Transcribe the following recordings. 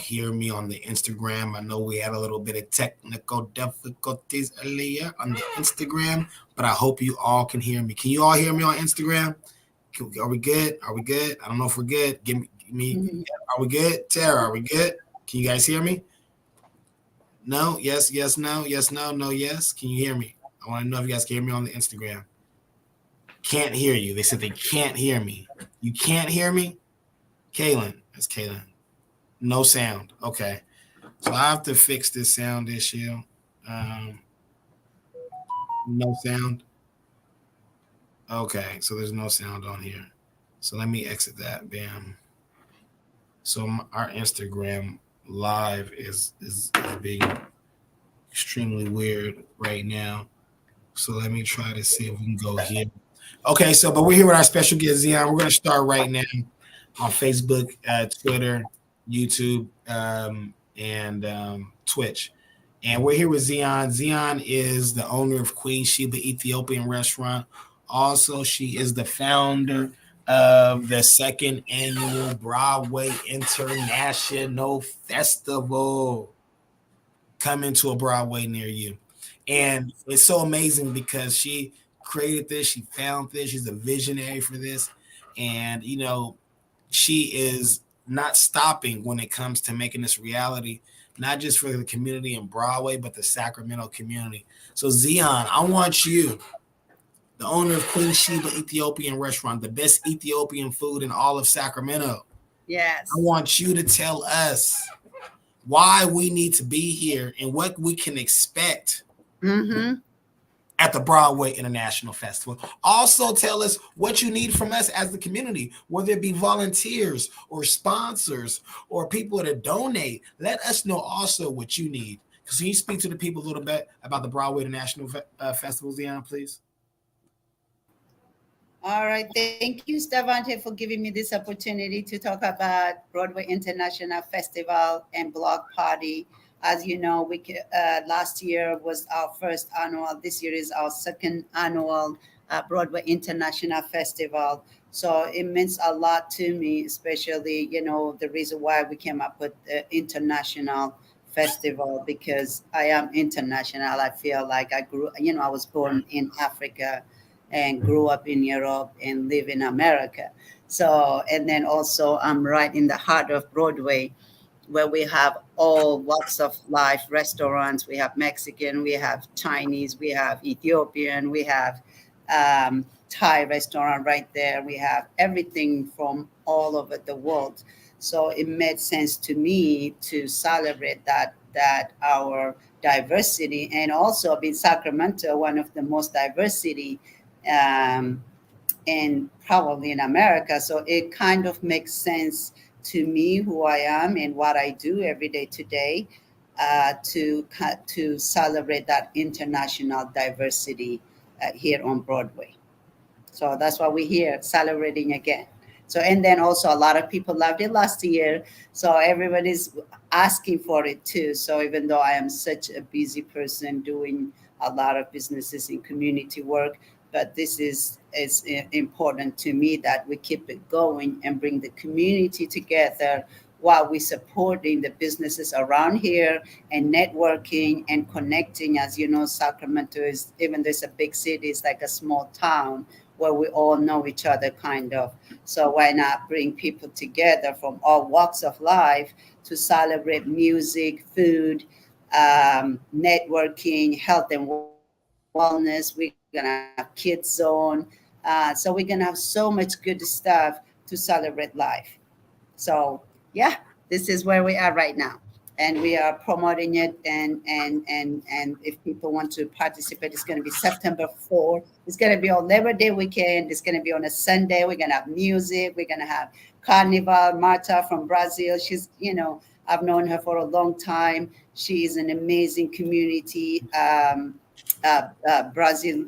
hear me on the Instagram. I know we had a little bit of technical difficulties earlier on the Instagram, but I hope you all can hear me. Can you all hear me on Instagram? Are we good? Are we good? I don't know if we're good. Give me. Are we good? Tara, are we good? Can you guys hear me? No, yes, yes, no, yes, no, no, yes. Can you hear me? I want to know if you guys can hear me on the Instagram. Can't hear you. They said they can't hear me. You can't hear me? Kaylin. That's Kaylin. No sound. Okay. So I have to fix this sound issue. Um, no sound. Okay. So there's no sound on here. So let me exit that. Bam. So our Instagram live is being extremely weird right now. So let me try to see if we can go here. Okay, so but we're here with our special guest Zion. We're gonna start right now on Facebook, Twitter, YouTube, and Twitch. And we're here with Zion. Zion is the owner of Queen Sheba Ethiopian Restaurant. Also, she is the founder of the second annual Broadway International Festival coming to a Broadway near you. And it's so amazing because she created this, she found this, she's a visionary for this. And, you know, she is not stopping when it comes to making this reality, not just for the community in Broadway, but the Sacramento community. So, Zion, I want you, the owner of Queen Sheba Ethiopian Restaurant, the best Ethiopian food in all of Sacramento. Yes. I want you to tell us why we need to be here and what we can expect at the Broadway International Festival. Also, tell us what you need from us as the community, whether it be volunteers or sponsors or people to donate. Let us know also what you need. Can you speak to the people a little bit about the Broadway International Festival, Zion, please? All right. Thank you, Stavante, for giving me this opportunity to talk about Broadway International Festival and Block Party. As you know, last year was our first annual. This year is our second annual Broadway International Festival. So it means a lot to me, especially, the reason why we came up with the international festival, because I am international. I feel like I was born in Africa and grew up in Europe and live in America. So, and then also I'm right in the heart of Broadway, where we have all walks of life restaurants. We have Mexican, we have Chinese, we have Ethiopian, we have Thai restaurant right there. We have everything from all over the world. So it made sense to me to celebrate that our diversity, and also in Sacramento, one of the most diversity um, and probably in America. So it kind of makes sense to me who I am and what I do every day today, to celebrate that international diversity here on Broadway. So that's why we're here celebrating again. So, and then also a lot of people loved it last year. So everybody's asking for it too. So even though I am such a busy person doing a lot of businesses in community work, but this is important to me that we keep it going and bring the community together while we supporting the businesses around here and networking and connecting. As you know, Sacramento is, even though it's a big city, it's like a small town where we all know each other kind of. So why not bring people together from all walks of life to celebrate music, food, networking, health and wellness. We're gonna have kids zone. So we're gonna have so much good stuff to celebrate life. So yeah, this is where we are right now, and we are promoting it. And if people want to participate, it's going to be September 4th. It's going to be on Labor Day weekend. It's going to be on a Sunday. We're going to have music. We're going to have Carnival. Marta from Brazil. I've known her for a long time. She is an amazing community. Brazil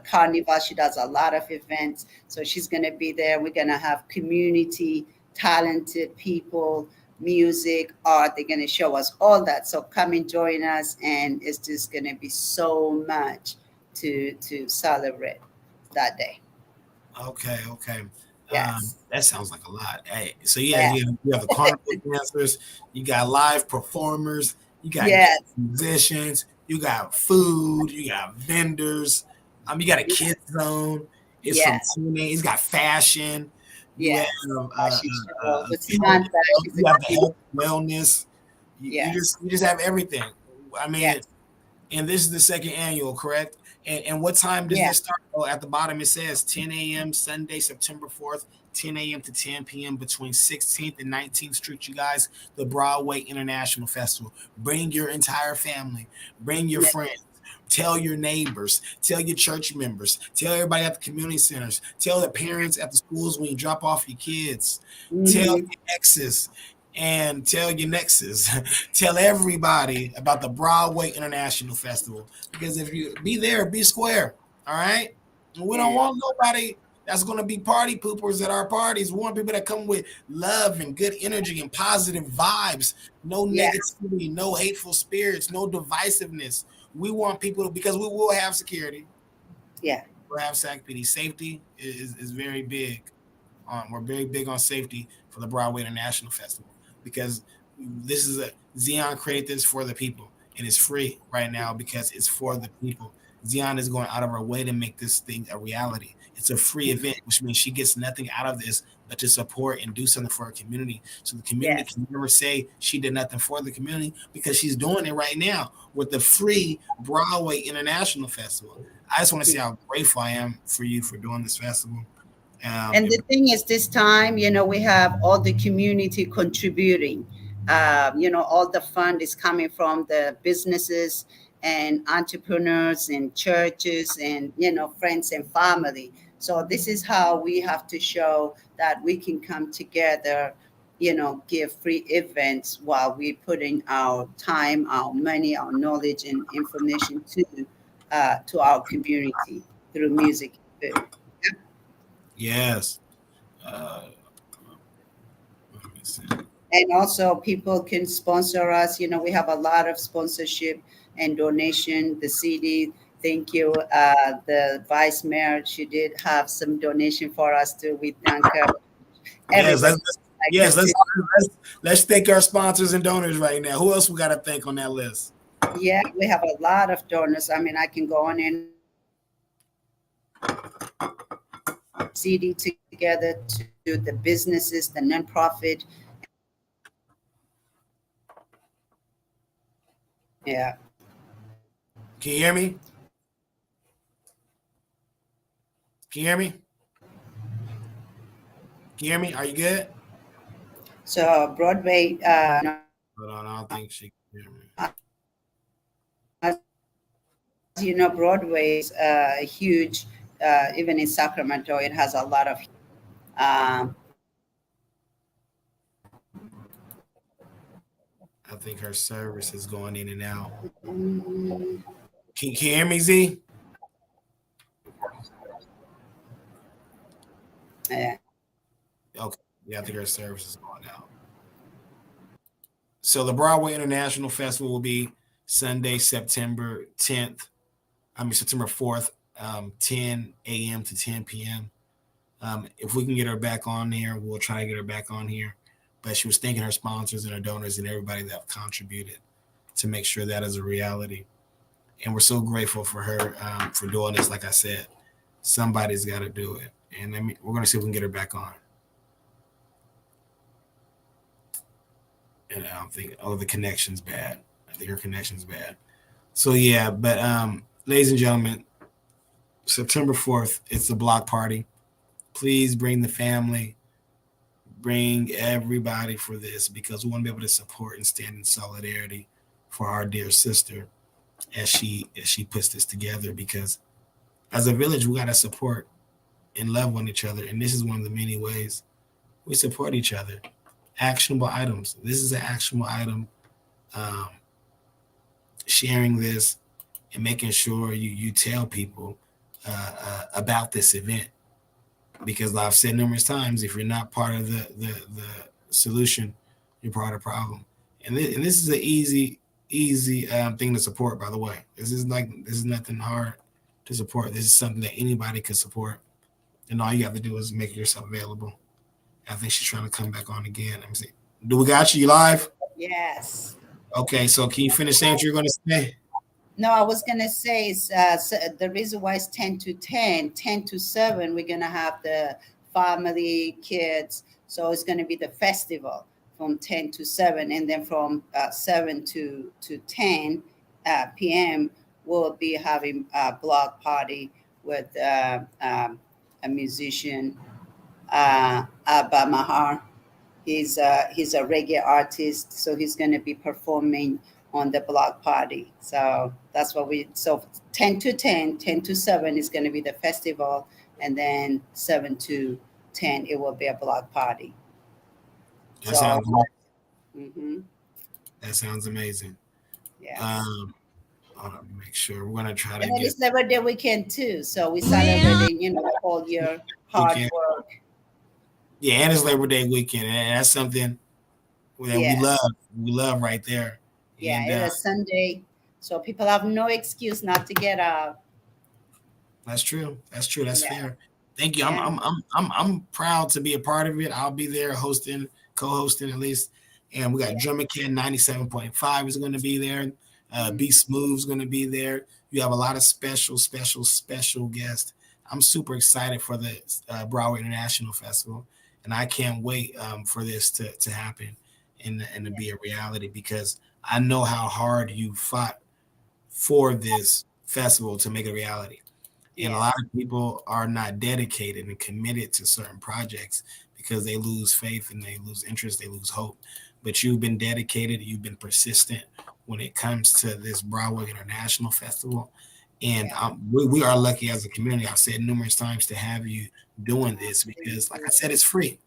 Carnival. She does a lot of events, so she's going to be there. We're going to have community, talented people, music, art. They're going to show us all that. So come and join us, and it's just going to be so much to celebrate that day. Okay, okay. Yes. That sounds like a lot. Hey, so yeah, Yeah. you have the carnival dancers, you got live performers, you got Yes. musicians, you got food, you got vendors, you got a Yeah. kids zone. It's from Yes. teenage. It's got fashion. You have Yes. Fashion show with health, Samantha. She's a you have the queen. health wellness. Yes. You just have everything. I mean, Yes. and this is the second annual, correct? And what time does Yeah. this start? Oh, at the bottom it says 10 a.m. Sunday, September 4th, 10 a.m. to 10 p.m. between 16th and 19th Street, you guys, the Broadway International Festival. Bring your entire family, bring your Yeah. friends. Tell your neighbors, tell your church members, tell everybody at the community centers, tell the parents at the schools when you drop off your kids, tell Hmm. your exes, and tell your nexus. Tell everybody about the Broadway International Festival. Because if you be there, be square. All right. And we don't Yeah. want nobody that's going to be party poopers at our parties. We want people that come with love and good energy and positive vibes. No Yeah. negativity, no hateful spirits, no divisiveness. We want people to, because we will have security. Yeah. We'll have SAC Safety is very big. We're very big on safety for the Broadway International Festival because this is a Xeon created this for the people and it's free right now because it's for the people. Xeon is going out of her way to make this thing a reality. It's a free event, which means she gets nothing out of this but to support and do something for her community. So the community Yes. can never say she did nothing for the community because she's doing it right now with the free Broadway International Festival. I just want to say how grateful I am for you for doing this festival. And the thing is, this time, we have all the community contributing. All the fund is coming from the businesses and entrepreneurs and churches and, friends and family. So this is how we have to show that we can come together, give free events while we put in our time, our money, our knowledge and information to our community through music and food. Yes. Uh, let me see. And also people can sponsor us. We have a lot of sponsorship and donation. The city, thank you, the vice mayor, she did have some donation for us too. We thank her. Yes, Everybody like her yes, too. let's thank our sponsors and donors right now. Who else we got to thank on that list? Yeah, we have a lot of donors. I mean, I can go on and city together to the businesses, the nonprofit. Yeah. Can you hear me? Can you hear me? Can you hear me? Are you good? So Broadway, Hold on, I don't think she can hear me. as Broadway is huge. Even in Sacramento, it has a lot of. Um, I think her service is going in and out. mm, Can you hear me, Z? yeah. Okay. Yeah, I think her service is going out. So the Broadway International Festival will be Sunday, September 10th. I mean September 4th, 10 a.m. to 10 p.m. If we can get her back on there, we'll try to get her back on here. But she was thanking her sponsors and her donors and everybody that have contributed to make sure that is a reality. And we're so grateful for her for doing this. Like I said, somebody's got to do it. And we're going to see if we can get her back on. And I don't think, the connection's bad. I think her connection's bad. So, yeah, but ladies and gentlemen, September 4th, it's the block party. Please bring the family, bring everybody for this because we want to be able to support and stand in solidarity for our dear sister as she puts this together because as a village we got to support and love one each other and this is one of the many ways we support each other. Actionable items, this is an actionable item. um, Sharing this and making sure you tell people about this event because I've said numerous times, if you're not part of the solution, you're part of the problem. And this is an easy thing to support. By the way, this is nothing hard to support. This is something that anybody can support. and all you have to do is make yourself available. I think she's trying to come back on again. Let me see. Do we got you live? Yes. Okay, so can you finish saying what you're going to say? No, I was gonna say is the reason why it's 10 to 10, 10 to 7. We're gonna have the family, kids. So it's gonna be the festival from 10 to 7, and then from 7 to 10 p.m. we'll be having a block party with a musician, Abba Mahar. He's a reggae artist, so he's going to be performing on the block party. So that's what we. So 10 to 10, 10 to 7 is going to be the festival, and then 7 to 10 it will be a block party. That So sounds mhm, that sounds amazing. yes, Um, hold on, make sure we're gonna try to and then get it's Labor Day weekend too. So we celebrating, all your hard weekend. work. Yeah, and it's Labor Day weekend, and that's something that we love. Yes, We love right there. yeah, And it is Sunday, so people have no excuse not to get out. that's true. That's true. That's Yeah, fair. Thank you. yeah. I'm proud to be a part of it. I'll be there hosting, co-hosting at least. And we got Yeah. Drummer Kid 97.5 is going to be there. Be Mhm. Smooth's going to be there. You have a lot of special guests. I'm super excited for the Broadway International Festival, and I can't wait for this to happen and to be a reality because I know how hard you fought for this festival to make it a reality. And a lot Yes. of people are not dedicated and committed to certain projects because they lose faith and they lose interest, they lose hope. But you've been dedicated, you've been persistent when it comes to this Broadway International Festival. And Yeah. we are lucky as a community. I've said numerous times to have you doing this Thank because, like I you. said, it's free.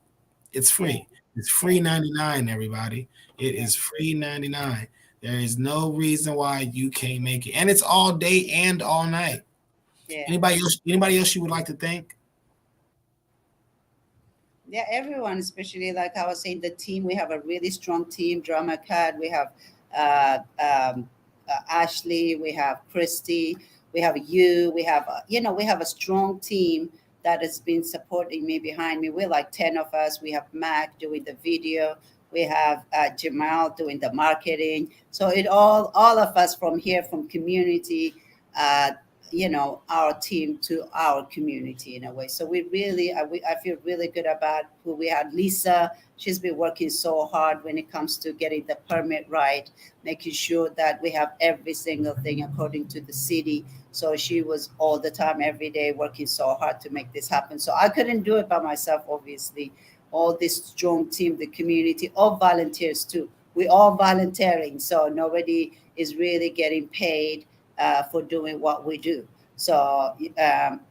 It's Yeah. free. It's Yeah. free 99, everybody. It Yeah. is free 99. There is no reason why you can't make it. And it's all day and all night. Yeah. Anybody else you would like to thank? Yeah. Everyone, especially like I was saying, the team. We have a really strong team. Drama Cat. We have Ashley. We have Christy. We have you. We have we have a strong team that has been supporting me behind me. We're like 10 of us. We have Mac doing the video. We have Jamal doing the marketing. So it all of us from here from community. Uh, our team to our community in a way. So I feel really good about who we had. Lisa, she's been working so hard when it comes to getting the permit right, making sure that we have every single thing according to the city. So she was all the time every day working so hard to make this happen. So I couldn't do it by myself, obviously. All this strong team, the community, all volunteers too. We all volunteering, so nobody is really getting paid for doing what we do. So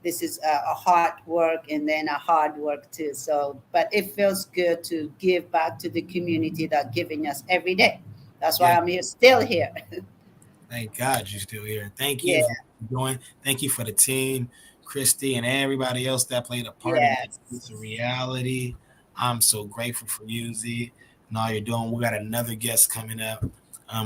this is a hard work and then a hard work too. So, but it feels good to give back to the community that giving us every day. That's why Yeah, I'm here, still here. thank God you're still here. Thank Yeah. you for joining. Thank you for the team, Christy, and everybody else that played a part in making this a Yes. reality. I'm so grateful for you, Z, and all you're doing. We got another guest coming up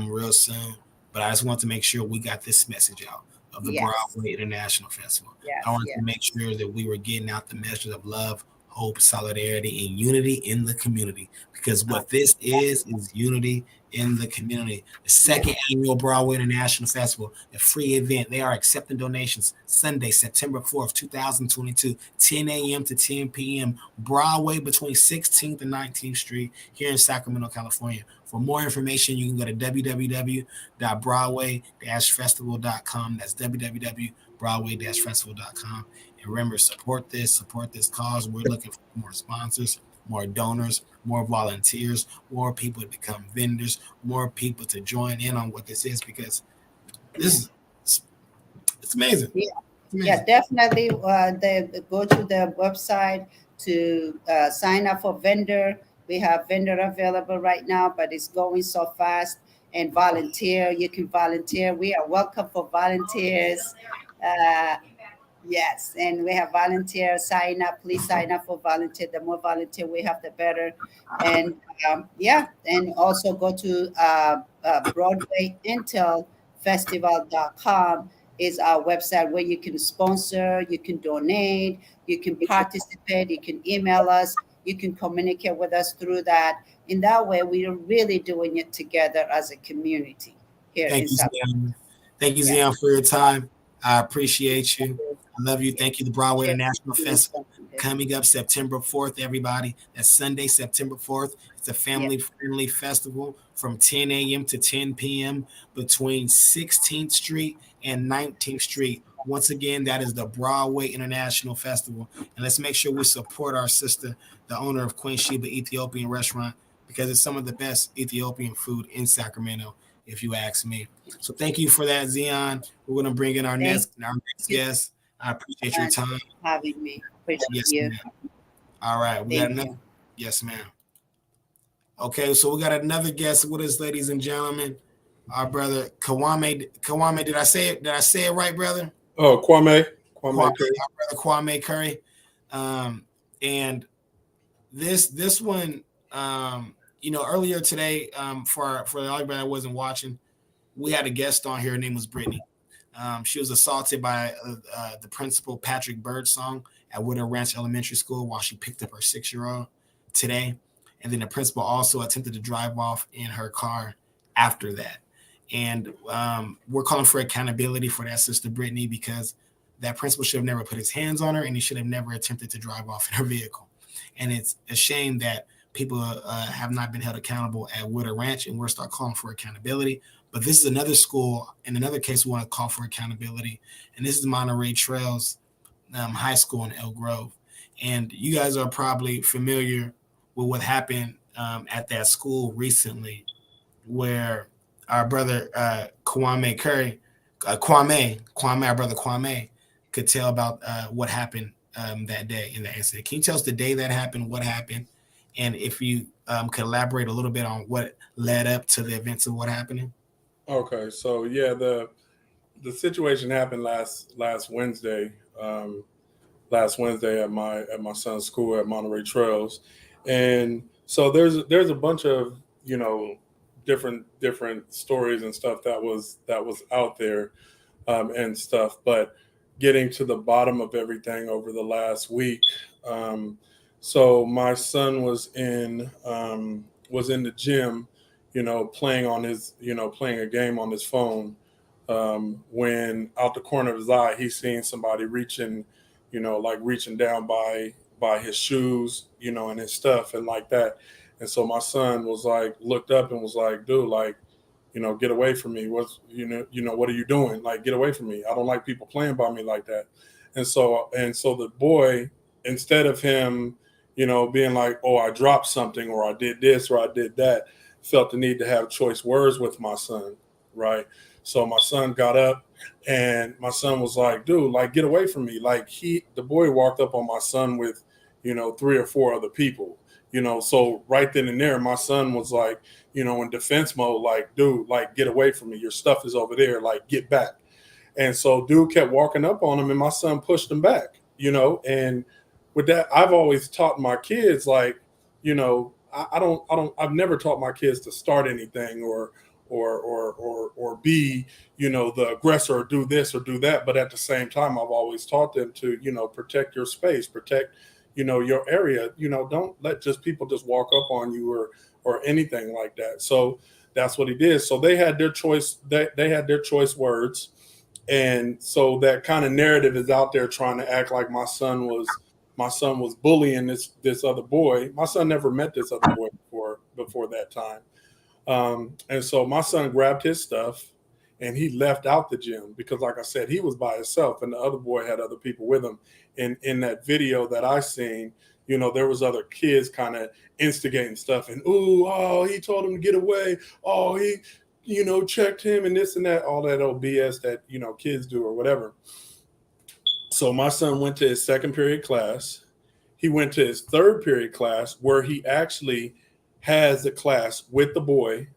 real soon. But I just want to make sure we got this message out of the Yes. Broadway International Festival. I Yes. wanted to Yes. make sure that we were getting out the message of love, hope, solidarity, and unity in the community. Because what this is unity in the community. The Yes. second annual Broadway International Festival, a free event. They are accepting donations Sunday, September 4th, 2022, 10 a.m. to 10 p.m. Broadway between 16th and 19th Street here in Sacramento, California. For more information, you can go to www.broadway-festival.com. That's www.broadway-festival.com. And remember, support this cause. We're looking for more sponsors, more donors, more volunteers, more people to become vendors, more people to join in on what this is because this is it's amazing. Yeah. It's Yeah, amazing. definitely. They go to the website to sign up for vendor. We have vendor available right now, but it's going so fast. And volunteer, you can volunteer. We are welcome for volunteers. Uh, yes, and we have volunteer sign up. Please sign up for volunteer. The more volunteer we have, the better. And yeah, and also go to Broadway Intel Festival.com is our website where you can sponsor, you can donate, you can participate, you can email us, you can communicate with us through that. In that way, we are really doing it together as a community here Thank in you, South. Zion. Thank you, Yeah. Zion, for your time. I appreciate you. I love you. Yeah. Thank you. The Broadway Cheers. International Festival coming up September 4th, everybody. That's Sunday, September 4th. It's a Yeah. family-friendly festival from 10 a.m. to 10 p.m. between 16th Street and 19th Street. Once again, that is the Broadway International Festival. And let's make sure we support our sister, the owner of Queen Sheba Ethiopian Restaurant, because it's some of the best Ethiopian food in Sacramento, if you ask me. So thank you for that, Zion. We're going to bring in our Thank next you guest. I appreciate so your much time. for having me. Appreciate Yes, you. ma'am. All right, we got Thank another. you. Yes, ma'am. Okay, so we got another guest with us, ladies and gentlemen. Our brother Kwame. Kwame, did I say it? Did I say it right, brother? Oh, Kwame Kwame, Curry. our brother Kwame Curry. And this one, earlier today, for everybody that wasn't watching, we had a guest on here. Her name was Brittany. She was assaulted by the principal, Patrick Birdsong, at Woodard Ranch Elementary School while she picked up her 6-year-old today. And then the principal also attempted to drive off in her car after that. And we're calling for accountability for that sister, Brittany, because that principal should have never put his hands on her, and he should have never attempted to drive off in her vehicle. And it's a shame that people have not been held accountable at Woodard Ranch, and we're start calling for accountability. But this is another school, in another case, we want to call for accountability. And this is Monterey Trails High School in Elk Grove. And you guys are probably familiar with what happened at that school recently, where our brother Kwame Curry, our brother Kwame, could tell about what happened that day in the incident. Can you tell us the day that happened, what happened, and if you could elaborate a little bit on what led up to the events of what happened? Okay, so yeah, the situation happened last Wednesday. Last Wednesday at my son's school at Monterey Trails, and so there's a bunch of different stories and stuff that was out there and stuff, but getting to the bottom of everything over the last week. So my son was in the gym, playing on his playing a game on his phone. When out the corner of his eye, he seen somebody reaching, like reaching down by his shoes, and his stuff and like that. And so my son was like, looked up and was like, dude, like, get away from me. What's, what are you doing? Like, get away from me. I don't like people playing by me like that. And so the boy, instead of him, being like, oh, I dropped something or I did this or I did that, felt the need to have choice words with my son. Right. So my son got up and my son was like, dude, like, get away from me. Like the boy walked up on my son with, 3 or 4 other people, so right then and there, my son was like, in defense mode, like, dude, like, get away from me. Your stuff is over there. Like, get back. And so dude kept walking up on him and my son pushed him back, and with that, I've always taught my kids, like, I've never taught my kids to start anything or be, the aggressor or do this or do that. But at the same time, I've always taught them to, protect your space, protect, your area, don't let just people just walk up on you or anything like that. So that's what he did. So they had their choice. They had their choice words. And so that kind of narrative is out there trying to act like my son was bullying this other boy. My son never met this other boy before that time. And so my son grabbed his stuff and he left out the gym because, like I said, he was by himself and the other boy had other people with him. And in that video that I seen, there was other kids kind of instigating stuff and, he told him to get away. Oh, he, checked him and this and that, all that old BS that, kids do or whatever. So my son went to his second period class. He went to his third period class where he actually has the class with the boy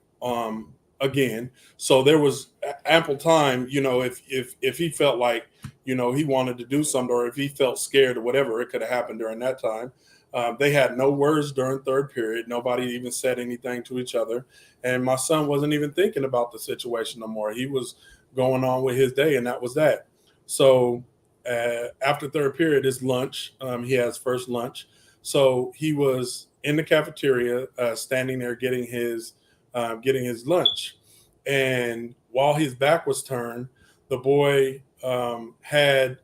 again. So there was ample time, if he felt like, he wanted to do something or if he felt scared or whatever, it could have happened during that time. They had no words during third period. Nobody even said anything to each other. And my son wasn't even thinking about the situation no more. He was going on with his day, and that was that. So after third period is lunch. He has first lunch. So he was in the cafeteria, standing there getting his lunch. And while his back was turned, the boy had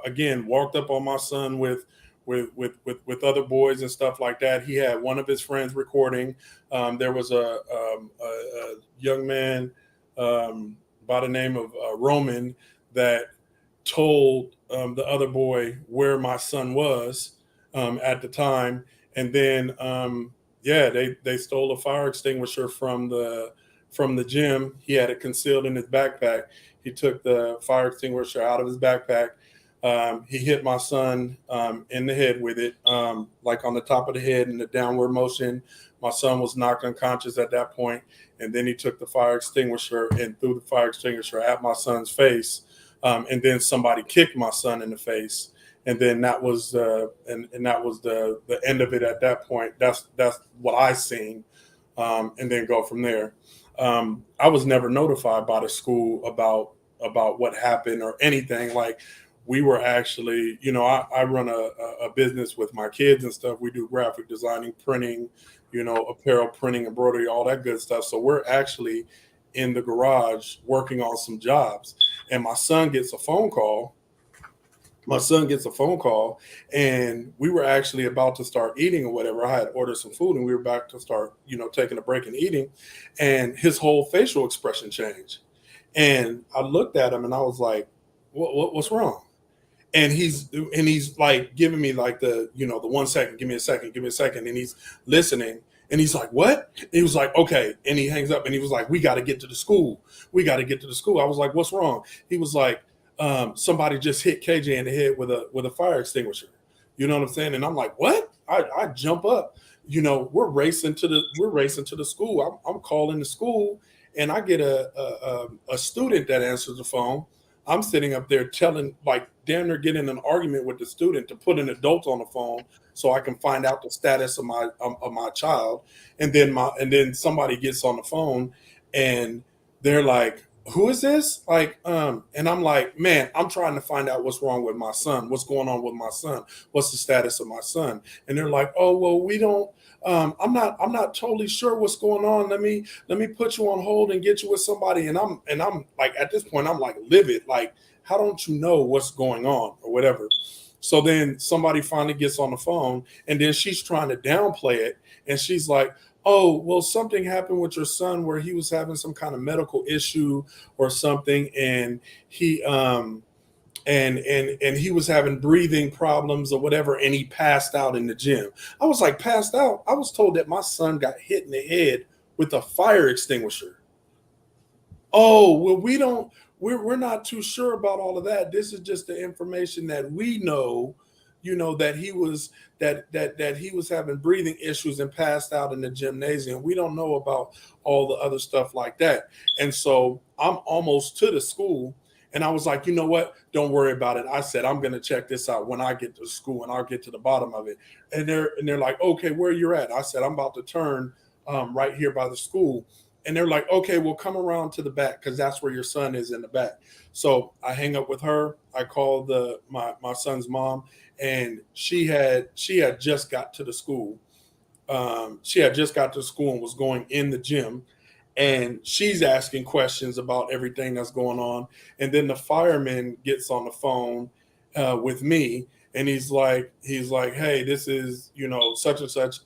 again walked up on my son with other boys and stuff like that. He had one of his friends recording. There was a young man by the name of Roman that told the other boy where my son was at the time, and then yeah, they stole a fire extinguisher from the gym. He had it concealed in his backpack. He took the fire extinguisher out of his backpack. He hit my son in the head with it, like on the top of the head in the downward motion. My son was knocked unconscious at that point, and then he took the fire extinguisher and threw the fire extinguisher at my son's face. And then somebody kicked my son in the face, and then that was and that was the end of it at that point. That's what I seen, and then go from there. I was never notified by the school about what happened or anything. Like, we were actually, I run a business with my kids and stuff. We do graphic designing, printing, apparel printing, embroidery, all that good stuff. So we're actually in the garage working on some jobs. And my son gets a phone call. And we were actually about to start eating or whatever. I had ordered some food and we were about to start, taking a break and eating. And his whole facial expression changed. And I looked at him and I was like, what's wrong? And he's like giving me like the 1 second, give me a second. And he's listening. And he's like, what? And he was like, okay. And he hangs up and he was like, we got to get to the school. I was like, what's wrong? He was like, somebody just hit KJ in the head with a fire extinguisher. You know what I'm saying? And I'm like, what? I jump up. We're racing to the school. I'm calling the school, and I get a student that answers the phone. I'm sitting up there telling, like, damn near getting an argument with the student to put an adult on the phone so I can find out the status of my child. And then somebody gets on the phone and they're like, who is this? Like, and I'm like, man, I'm trying to find out what's wrong with my son. What's going on with my son? What's the status of my son? And they're like, oh, well, we don't, I'm not totally sure what's going on. Let me put you on hold and get you with somebody. And I'm like, at this point, I'm like livid. Like, how don't you know what's going on or whatever? So then somebody finally gets on the phone, and then she's trying to downplay it. And she's like, oh, well, something happened with your son where he was having some kind of medical issue or something. And he, and he was having breathing problems or whatever, and he passed out in the gym. I was like, passed out? I was told that my son got hit in the head with a fire extinguisher. Oh, well, we're not too sure about all of that. This is just the information that we know, that he was that he was having breathing issues and passed out in the gymnasium. We don't know about all the other stuff like that. And so I'm almost to the school. And I was like, you know what? Don't worry about it. I said, I'm going to check this out when I get to school and I'll get to the bottom of it. And they're like, okay, where you're at? I said, I'm about to turn right here by the school. And they're like, okay, we'll come around to the back because that's where your son is, in the back. So I hang up with her. I called my son's mom, and she had just got to the school. She had just got to school and was going in the gym. And she's asking questions about everything that's going on. And then the fireman gets on the phone with me, and he's like, hey, this is, such and such.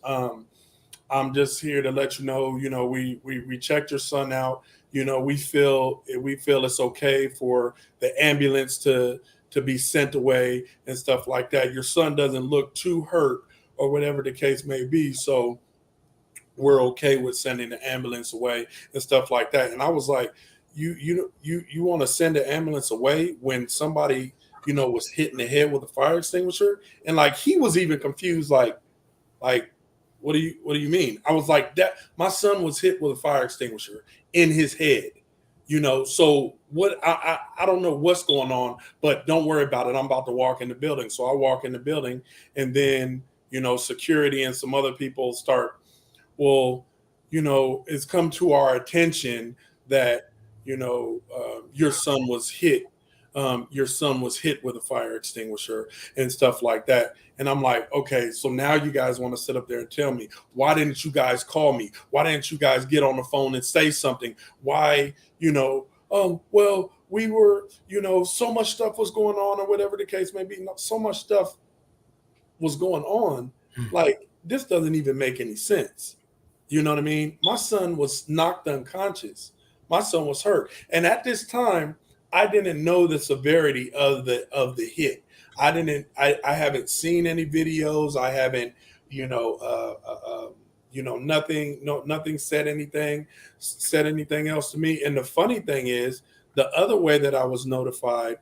I'm just here to let you know, we checked your son out. We feel it's okay for the ambulance to be sent away and stuff like that. Your son doesn't look too hurt or whatever the case may be. So we're okay with sending the ambulance away and stuff like that. And I was like, you want to send the ambulance away when somebody, was hit in the head with a fire extinguisher? And like, he was even confused, like, what do you mean? I was like, that my son was hit with a fire extinguisher in his head, so what, I don't know what's going on, but don't worry about it. I'm about to walk in the building. So I walk in the building, and then, security and some other people start, well, it's come to our attention that, your son was hit. Your son was hit with a fire extinguisher and stuff like that. And I'm like, okay, so now you guys want to sit up there and tell me, why didn't you guys call me? Why didn't you guys get on the phone and say something? Why, well, we were, so much stuff was going on, or whatever the case may be. So much stuff was going on. Like, this doesn't even make any sense. You know what I mean? My son was knocked unconscious. My son was hurt. And at this time, I didn't know the severity of the hit. I haven't seen any videos. I haven't, nothing said anything else to me. And the funny thing is, the other way that I was notified,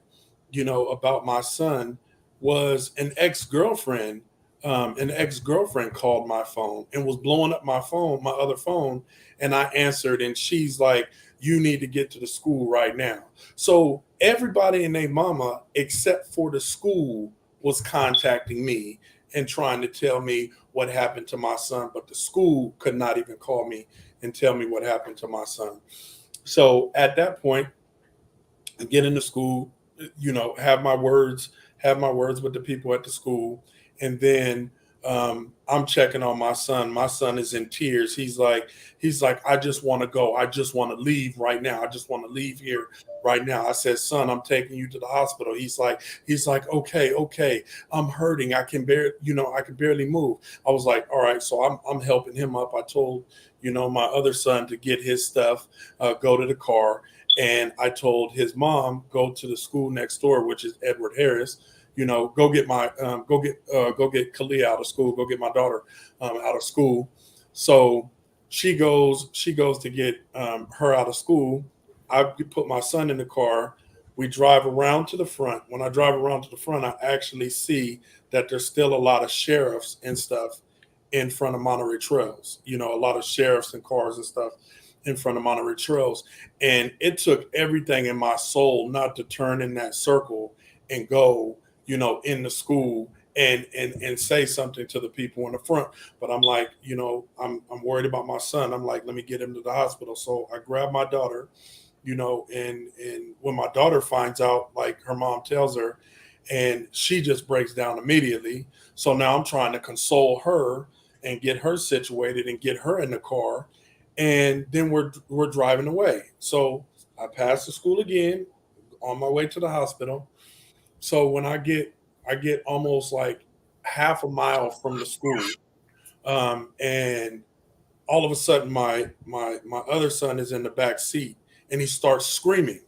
about my son was an ex-girlfriend. An ex-girlfriend called my phone and was blowing up my other phone. And I answered, and she's like, you need to get to the school right now. So everybody and their mama, except for the school, was contacting me and trying to tell me what happened to my son. But the school could not even call me and tell me what happened to my son. So at that point, I get into school, have my words with the people at the school. And then I'm checking on my son. My son is in tears. He's like, I just want to go. I just want to leave right now. I just want to leave here right now. I said, son, I'm taking you to the hospital. He's like, okay. I'm hurting. I can barely move. I was like, all right. So I'm helping him up. I told, my other son to get his stuff, go to the car. And I told his mom, go to the school next door, which is Edward Harris. Go get Kalia out of school. Go get my daughter out of school. So she goes to get her out of school. I put my son in the car. We drive around to the front. When I drive around to the front, I actually see that there's still a lot of sheriffs and stuff in front of Monterey Trails. A lot of sheriffs and cars and stuff in front of Monterey Trails. And it took everything in my soul not to turn in that circle and go, in the school and say something to the people in the front. But I'm like, I'm worried about my son. I'm like, let me get him to the hospital. So I grab my daughter, and when my daughter finds out, like, her mom tells her, and she just breaks down immediately. So now I'm trying to console her and get her situated and get her in the car. And then we're driving away. So I pass the school again on my way to the hospital. So when I get almost like half a mile from the school, and all of a sudden my other son is in the back seat and he starts screaming.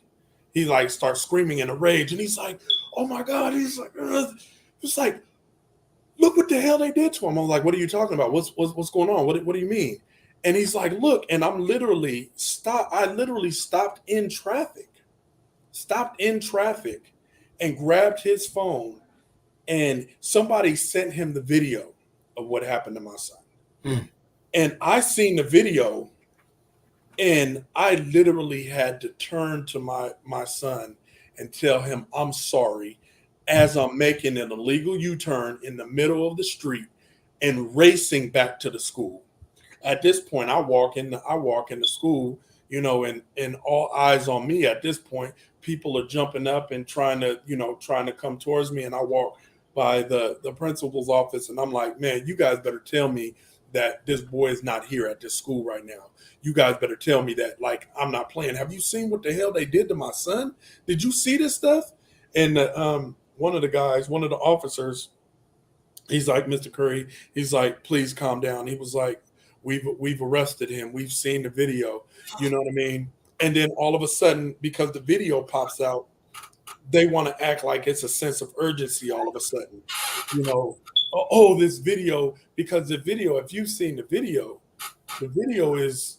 He like starts screaming in a rage, and he's like, "Oh my God!" He's like, it's like, look what the hell they did to him. I'm like, what are you talking about? What's going on? What do you mean? And he's like, look, and I literally stopped in traffic and grabbed his phone, and somebody sent him the video of what happened to my son. And I seen the video, and I literally had to turn to my son and tell him I'm sorry, as I'm making an illegal U-turn in the middle of the street and racing back to the school. At this point, I walk in the school, and all eyes on me. At this point, people are jumping up and trying to come towards me. And I walk by the principal's office, and I'm like, man, you guys better tell me that this boy is not here at this school right now. You guys better tell me that, like, I'm not playing. Have you seen what the hell they did to my son? Did you see this stuff? And one of the officers, he's like, Mr. Curry, he's like, please calm down. He was like, we've arrested him. We've seen the video. You know what I mean? And then all of a sudden, because the video pops out, they want to act like it's a sense of urgency all of a sudden. This video, because the video, if you've seen the video is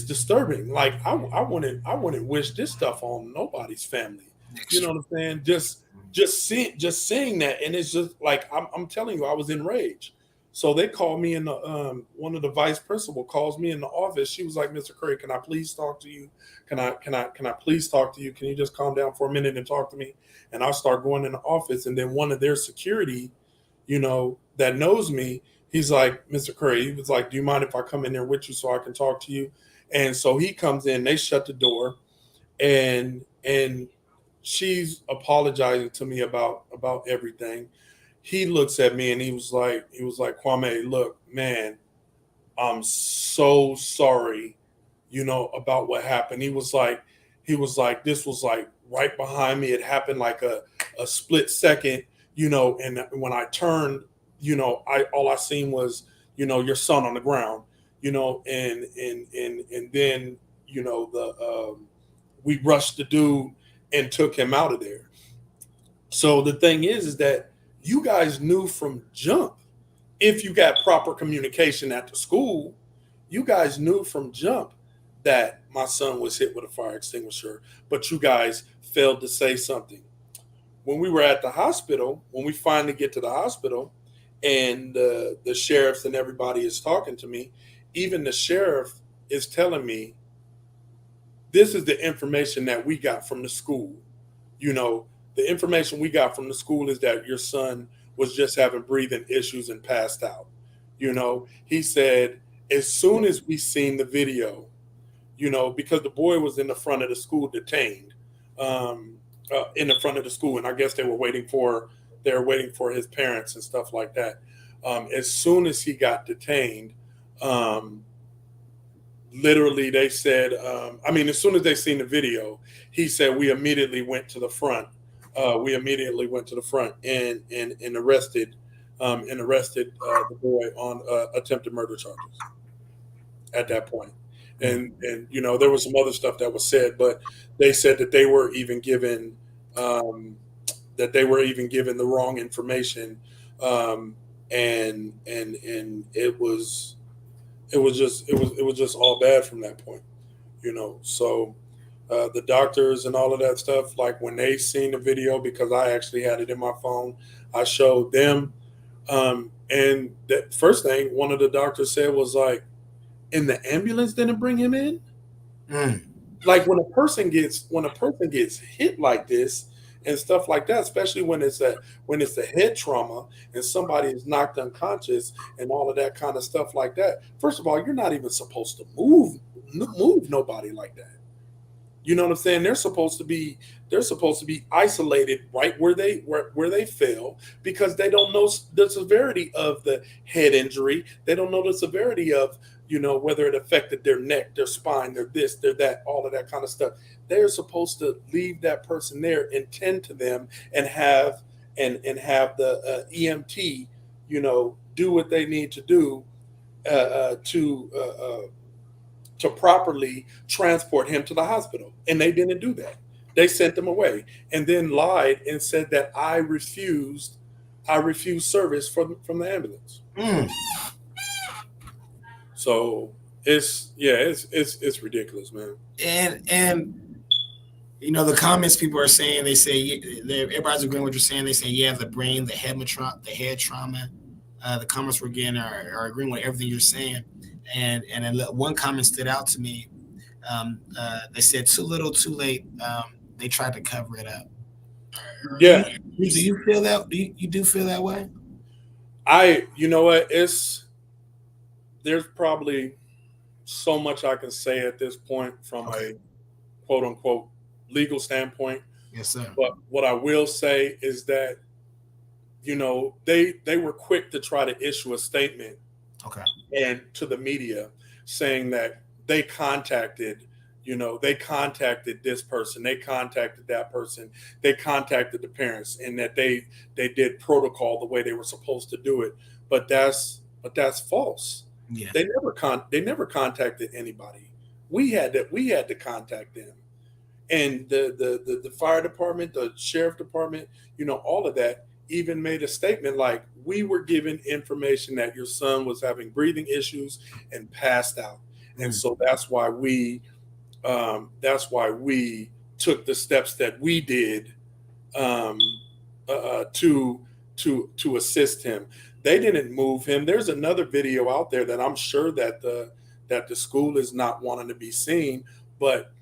disturbing. Like, I wouldn't wish this stuff on nobody's family. You know what I'm saying? Just seeing that, and it's just like, I'm telling you, I was enraged. So they called me in the one of the vice principal calls me in the office. She was like, Mr. Curry, can I please talk to you? Can I please talk to you? Can you just calm down for a minute and talk to me? And I start going in the office, and then one of their security, that knows me, He's like, Mr. Curry, he was like, do you mind if I come in there with you so I can talk to you? And so he comes in, they shut the door, and she's apologizing to me about everything. He looks at me and he was like, Kwame, look, man, I'm so sorry, about what happened. He was like, this was like right behind me. It happened like a split second, and when I turned, I all I seen was, your son on the ground, and then, the we rushed the dude and took him out of there. So the thing is that you guys knew from jump, if you got proper communication at the school, you guys knew from jump that my son was hit with a fire extinguisher, but you guys failed to say something. When we were at the hospital, when we finally get to the hospital, and the sheriffs and everybody is talking to me, even the sheriff is telling me, this is the information that we got from the school. You know, the information we got from the school is that your son was just having breathing issues and passed out. He said, as soon as we seen the video, because the boy was in the front of the school detained, in the front of the school, and I guess they were waiting for his parents and stuff like that. As soon as he got detained, literally they said, as soon as they seen the video, he said we immediately went to the front. And arrested the boy on attempted murder charges at that point. And there was some other stuff that was said, but they said that they were even given the wrong information, and it was just all bad from that point. So the doctors and all of that stuff, like when they seen the video, because I actually had it in my phone, I showed them, and that first thing one of the doctors said was like, and the ambulance didn't bring him in. Like when a person gets hit like this and stuff like that, especially when it's a head trauma and somebody is knocked unconscious and all of that kind of stuff like that. First of all, you're not even supposed to move nobody like that. You know what I'm saying? They're supposed to be isolated right where they fell, because they don't know the severity of the head injury. They don't know the severity of, whether it affected their neck, their spine, their this, their that, all of that kind of stuff. They're supposed to leave that person there and tend to them and have the EMT, do what they need to do to properly transport him to the hospital. And they didn't do that. They sent them away and then lied and said that I refused service from the ambulance. So it's ridiculous, man. And the comments people are saying, they say everybody's agreeing with what you're saying. They say, yeah, the brain, the head trauma. The comments we're getting are agreeing with everything you're saying. And then one comment stood out to me. They said, too little, too late. They tried to cover it up. Yeah. Do you feel that? You do feel that way? You know what? There's probably so much I can say at this point from a quote unquote legal standpoint. Yes, sir. But what I will say is that, they were quick to try to issue a statement, and to the media, saying that they contacted this person, they contacted that person, they contacted the parents, and that they did protocol the way they were supposed to do it. But that's false. Yeah. They never contacted anybody. We had to contact them. And the fire department, the sheriff department, all of that even made a statement like, we were given information that your son was having breathing issues and passed out. And so that's why we took the steps that we did to assist him. They didn't move him. There's another video out there that I'm sure that the school is not wanting to be seen, but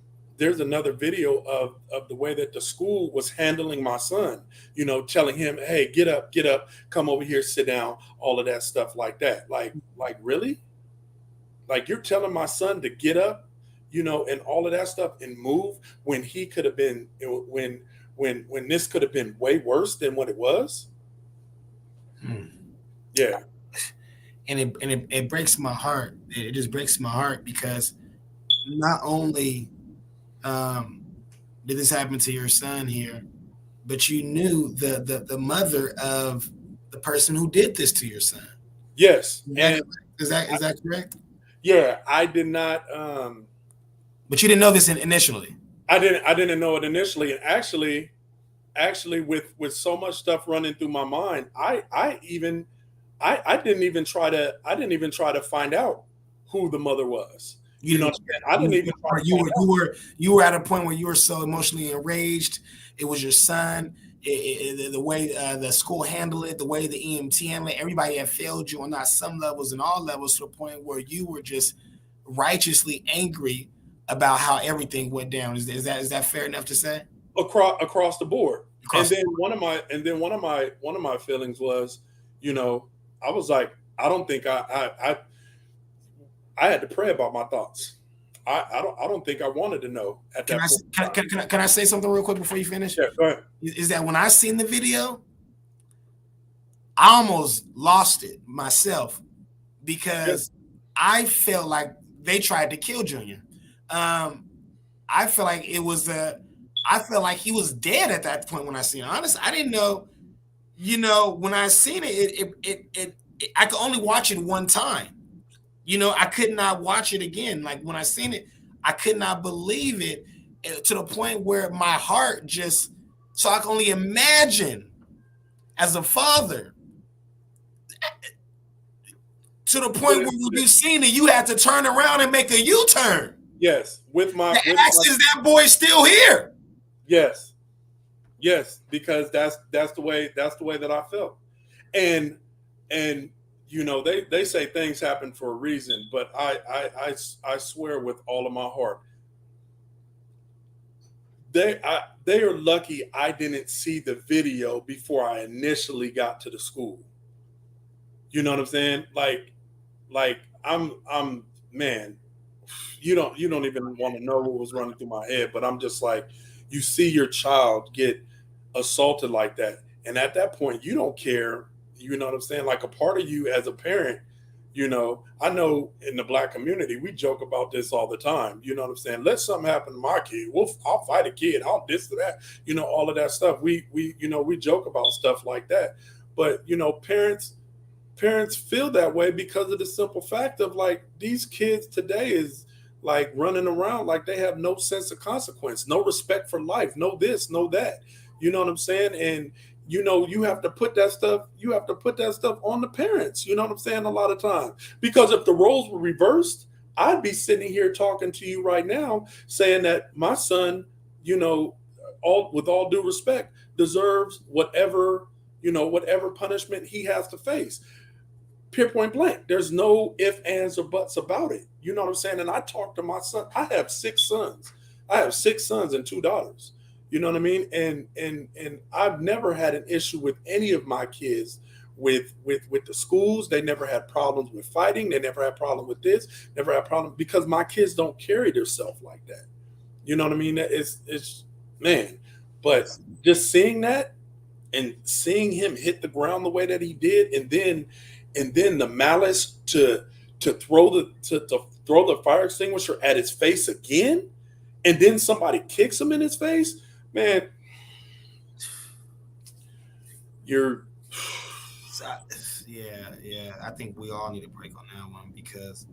there's another video of the way that the school was handling my son, telling him, hey, get up, come over here, sit down, all of that stuff like that. Like really? Like you're telling my son to get up, and all of that stuff and move when he could have been when this could have been way worse than what it was. Yeah. And it breaks my heart. It just breaks my heart because not only did this happen to your son here, but you knew the mother of the person who did this to your son. Yes. Is that correct? Yeah, I did not. But you didn't know this initially. I didn't know it initially, and actually, with so much stuff running through my mind, I didn't even try to find out who the mother was. I didn't even try to you were at a point where you were so emotionally enraged. It was your son. The way the school handled it, the way the EMT handled it, everybody had failed you on some levels and all levels to the point where you were just righteously angry about how everything went down. Is that fair enough to say? Across the board. One of my feelings was, I was like, I don't think I had to pray about my thoughts. I don't think I wanted to know at that point. Can I say something real quick before you finish? Yeah, go ahead. Is that when I seen the video, I almost lost it myself because I felt like they tried to kill Junior. I felt like I felt like he was dead at that point when I seen it. Honestly, I didn't know. When I seen it, I could only watch it one time. I could not watch it again. Like when I seen it, I could not believe it to the point where my heart just. So I can only imagine as a father to the point where you seen it, you had to turn around and make a U-turn. Yes, is that boy still here? Yes, because that's the way that I felt, and they say things happen for a reason, but I swear with all of my heart, they are lucky I didn't see the video before I initially got to the school. You know what I'm saying? Like I'm man. You don't even want to know what was running through my head, but I'm just like, you see your child get assaulted like that, and at that point you don't care. You know what I'm saying? Like a part of you as a parent, I know in the Black community we joke about this all the time. You know what I'm saying? Let something happen to my kid, I'll fight a kid, I'll this to that, all of that stuff. We joke about stuff like that, but parents feel that way because of the simple fact of like these kids today is like running around like they have no sense of consequence, no respect for life, no this, no that. You know what I'm saying? And you have to put that stuff on the parents. You know what I'm saying? A lot of times, because if the roles were reversed, I'd be sitting here talking to you right now saying that my son, with all due respect, deserves whatever punishment he has to face. Point blank. There's no ifs, ands, or buts about it. You know what I'm saying? And I talk to my son. I have 6 sons. And 2 daughters. You know what I mean? And I've never had an issue with any of my kids with the schools. They never had problems with fighting. They never had problem with this. Never had problem because my kids don't carry themselves like that. You know what I mean? It's man. But just seeing that and seeing him hit the ground the way that he did, and then the malice to throw the fire extinguisher at his face again, and then somebody kicks him in his face, man. Yeah. I think we all need a break on that one because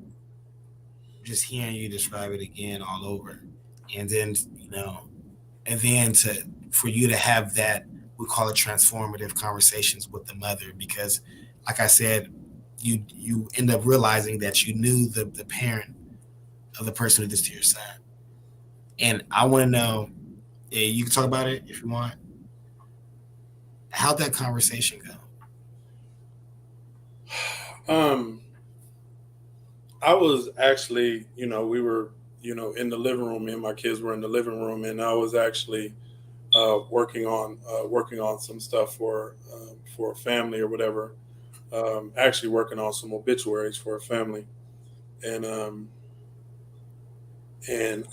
just hearing you describe it again all over, and then for you to have that, we call it transformative conversations with the mother, because like I said, you end up realizing that you knew the parent of the person who did this to your son. And I want to know, you can talk about it if you want. How'd that conversation go? I was actually, we were, in the living room. Me and my kids were in the living room, and I was actually working on some stuff for a family or whatever. Actually working on some obituaries for a family, and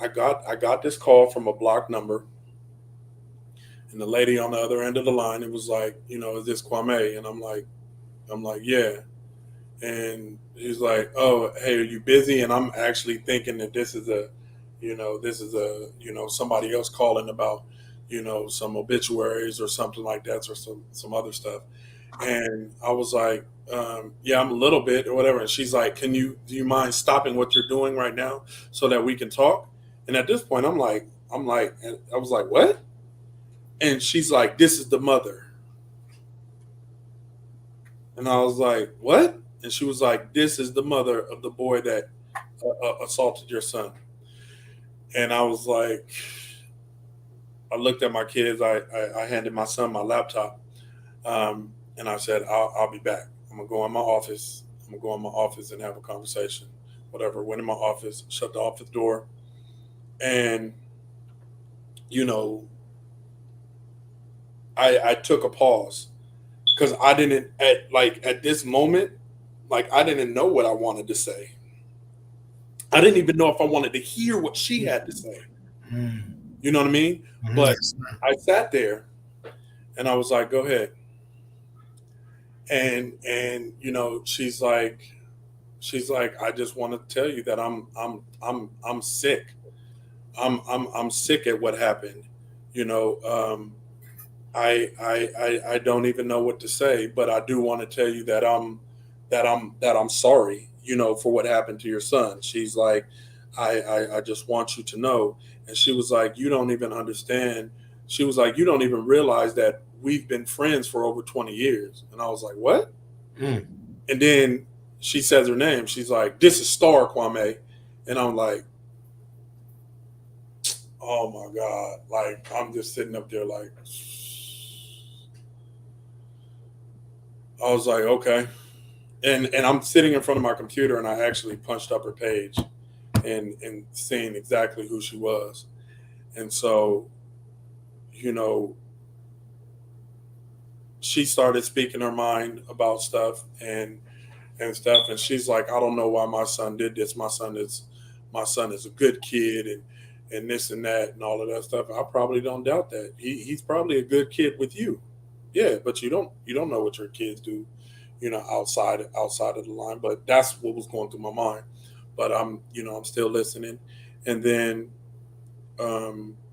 I got this call from a blocked number, and the lady on the other end of the line, it was like, is this Kwame? And I'm like, yeah. And he's like, oh, hey, are you busy? And I'm actually thinking that this is somebody else calling about, some obituaries or something like that, or some other stuff. And I was like, yeah, I'm a little bit or whatever. And she's like, do you mind stopping what you're doing right now so that we can talk? And at this point, and I was like, what? And she's like, this is the mother. And I was like, what? And she was like, this is the mother of the boy that assaulted your son. And I was like, I looked at my kids. I handed my son my laptop. And I said, I'll be back. I'm going to go in my office. I'm going to go in my office and have a conversation. Whatever. Went in my office, shut the office door. And, I took a pause because I didn't, at this moment, I didn't know what I wanted to say. I didn't even know if I wanted to hear what she had to say. You know what I mean? But I sat there and I was like, go ahead. And she's like, I just want to tell you that I'm sick. I'm sick at what happened. I don't even know what to say, but I do want to tell you that I'm sorry, for what happened to your son. She's like, I just want you to know. And she was like, you don't even understand. She was like, you don't even realize that we've been friends for over 20 years. And I was like, what? And then she says her name. She's like, this is Star Kwame. And I'm like, oh my God. I'm just sitting up there I was like, okay. And I'm sitting in front of my computer, and I actually punched up her page and seeing exactly who she was. And so, she started speaking her mind about stuff and stuff. And she's like, I don't know why my son did this. My son is a good kid, and this and that and all of that stuff. I probably don't doubt that. He's probably a good kid with you. Yeah, but you don't know what your kids do, outside of the line. But that's what was going through my mind. But I'm still listening. And then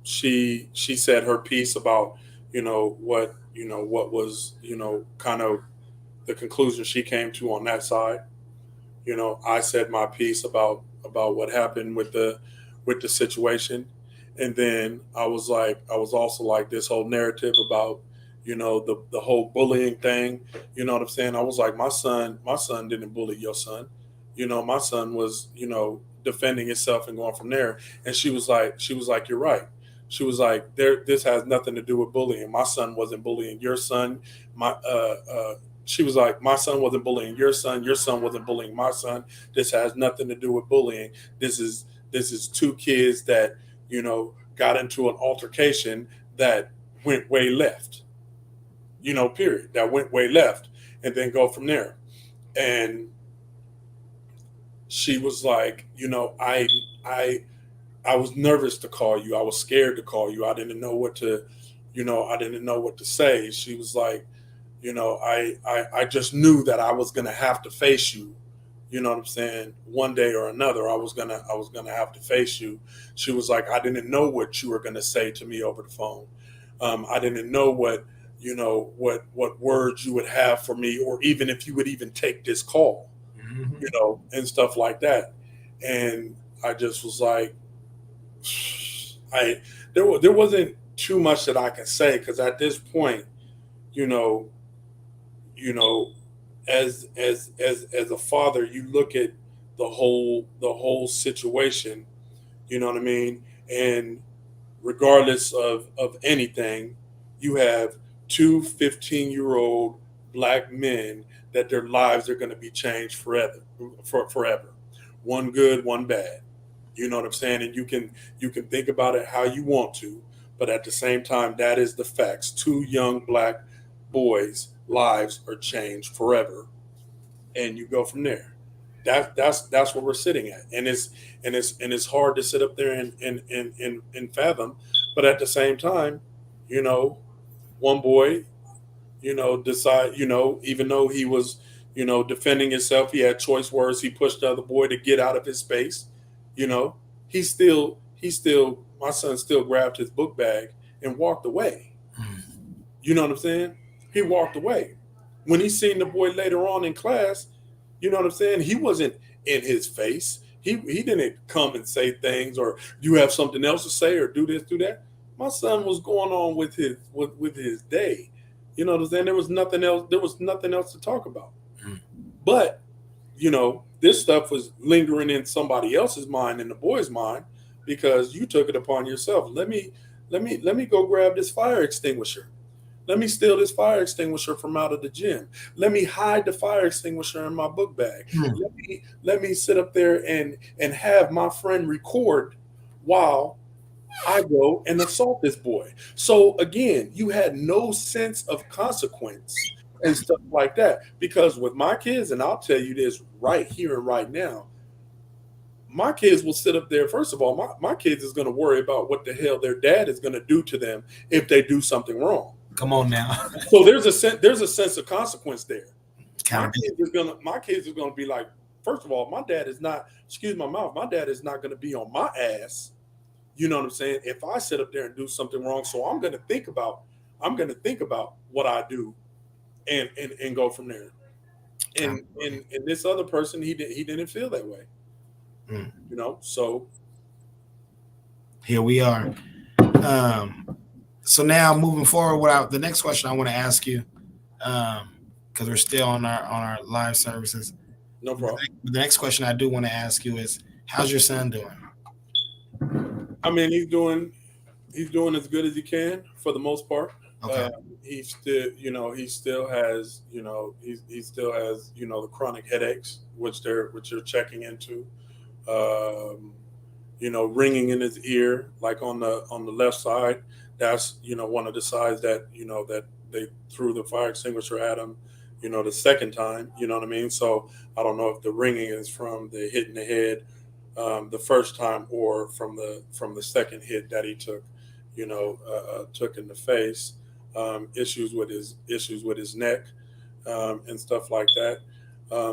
she said her piece about what was kind of the conclusion she came to on that side. I said my piece about what happened with the situation. And then I was also like, this whole narrative about the whole bullying thing. You know what I'm saying? I was like, my son didn't bully your son. My son was defending himself and going from there. And she was like, you're right. She was like, this has nothing to do with bullying. My son wasn't bullying your son. She was like, my son wasn't bullying your son. Your son wasn't bullying my son. This has nothing to do with bullying. This is two kids that, got into an altercation that went way left, period. That went way left, and then go from there. And she was like, I was nervous to call you. I was scared to call you. I didn't know what to say. She was like, I just knew that I was gonna have to face you. You know what I'm saying? One day or another, I was gonna have to face you. She was like, I didn't know what you were gonna say to me over the phone. I didn't know what words you would have for me, or even if you would even take this call, and stuff like that. And I just was like, there wasn't too much that I can say, because at this point, you know, as a father, you look at the whole situation, you know what I mean? And regardless of anything, you have two 15-year-old black men that their lives are going to be changed forever. One good, one bad. You know what I'm saying? And you can think about it how you want to, but at the same time, that is the facts. 2 young black boys' lives are changed forever, and you go from there. That's where we're sitting at, and it's hard to sit up there and fathom, but at the same time, you know, one boy, decide, even though he was, defending himself, he had choice words. He pushed the other boy to get out of his space. You know, my son still grabbed his book bag and walked away. You know what I'm saying? He walked away. When he seen the boy later on in class, you know what I'm saying? He wasn't in his face. He didn't come and say things or you have something else to say or do this, do that. My son was going on with his day. You know what I'm saying? There was nothing else. There was nothing else to talk about. But this stuff was lingering in somebody else's mind, in the boy's mind, because you took it upon yourself. Let me go grab this fire extinguisher. Let me steal this fire extinguisher from out of the gym. Let me hide the fire extinguisher in my book bag. Let me sit up there and have my friend record while I go and assault this boy. So again, you had no sense of consequence and stuff like that. Because with my kids, and I'll tell you this right here and right now, my kids will sit up there. First of all, my kids is going to worry about what the hell their dad is going to do to them if they do something wrong. Come on now. So there's a sense of consequence there. My kids are gonna be like, first of all, my dad is not, excuse my mouth, my dad is not gonna be on my ass. You know what I'm saying? If I sit up there and do something wrong, so I'm gonna think about what I do and go from there. And this other person, he didn't feel that way. So here we are. So now moving forward, the next question I want to ask you, because we're still on our live services. No problem. The next question I do want to ask you is, how's your son doing? I mean, he's doing as good as he can for the most part. Okay. He still has the chronic headaches, which they're checking into. Ringing in his ear, like on the left side. That's one of the sides that that they threw the fire extinguisher at him, the second time. You know what I mean? So I don't know if the ringing is from the hit in the head the first time or from the second hit that he took, took in the face. Issues with his neck and stuff like that.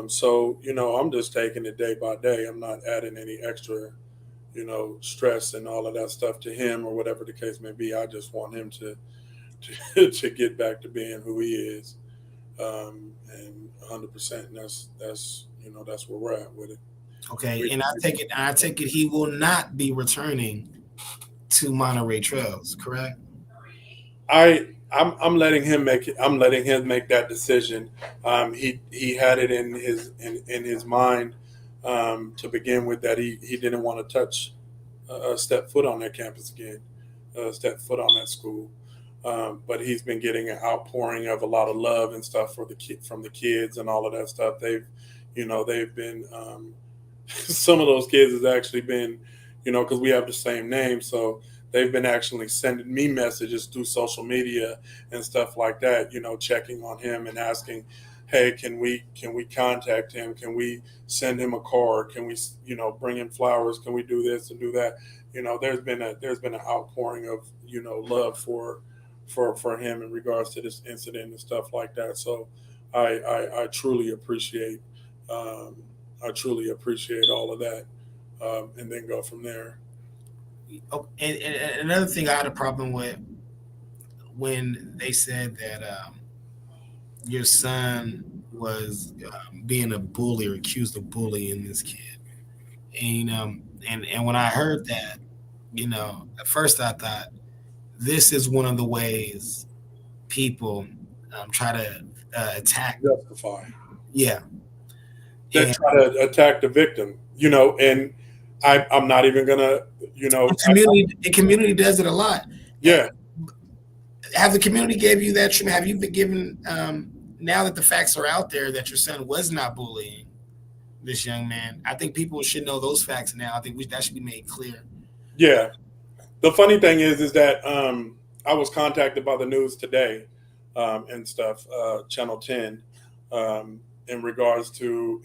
So I'm just taking it day by day. I'm not adding any extra stress and all of that stuff to him or whatever the case may be. I just want him to get back to being who he is, and 100%. And that's where we're at with it. Okay, and I take it he will not be returning to Monterey Trails, correct? I'm letting him make it. I'm letting him make that decision. He had it in his mind to begin with that he didn't want to touch step foot on that campus again, step foot on that school. But he's been getting an outpouring of a lot of love and stuff from the kids and all of that stuff. They've been some of those kids has actually been, because we have the same name, so they've been actually sending me messages through social media and stuff like that, checking on him and asking, hey, can we contact him? Can we send him a card? Can we, bring him flowers? Can we do this and do that? There's been an outpouring of, love for him in regards to this incident and stuff like that. So I truly appreciate all of that, and then go from there. Oh, and another thing I had a problem with when they said that your son was being a bully or accused of bullying this kid, and when I heard that, at first I thought this is one of the ways people try to justify. Yeah. They try to attack the victim, and I'm not even gonna, the community does it a lot. Yeah. Have the community gave you that treatment? Have you been given, now that the facts are out there that your son was not bullying, this young man. I think people should know those facts now. I think that should be made clear. Yeah. The funny thing is that I was contacted by the news today and stuff, Channel 10, in regard to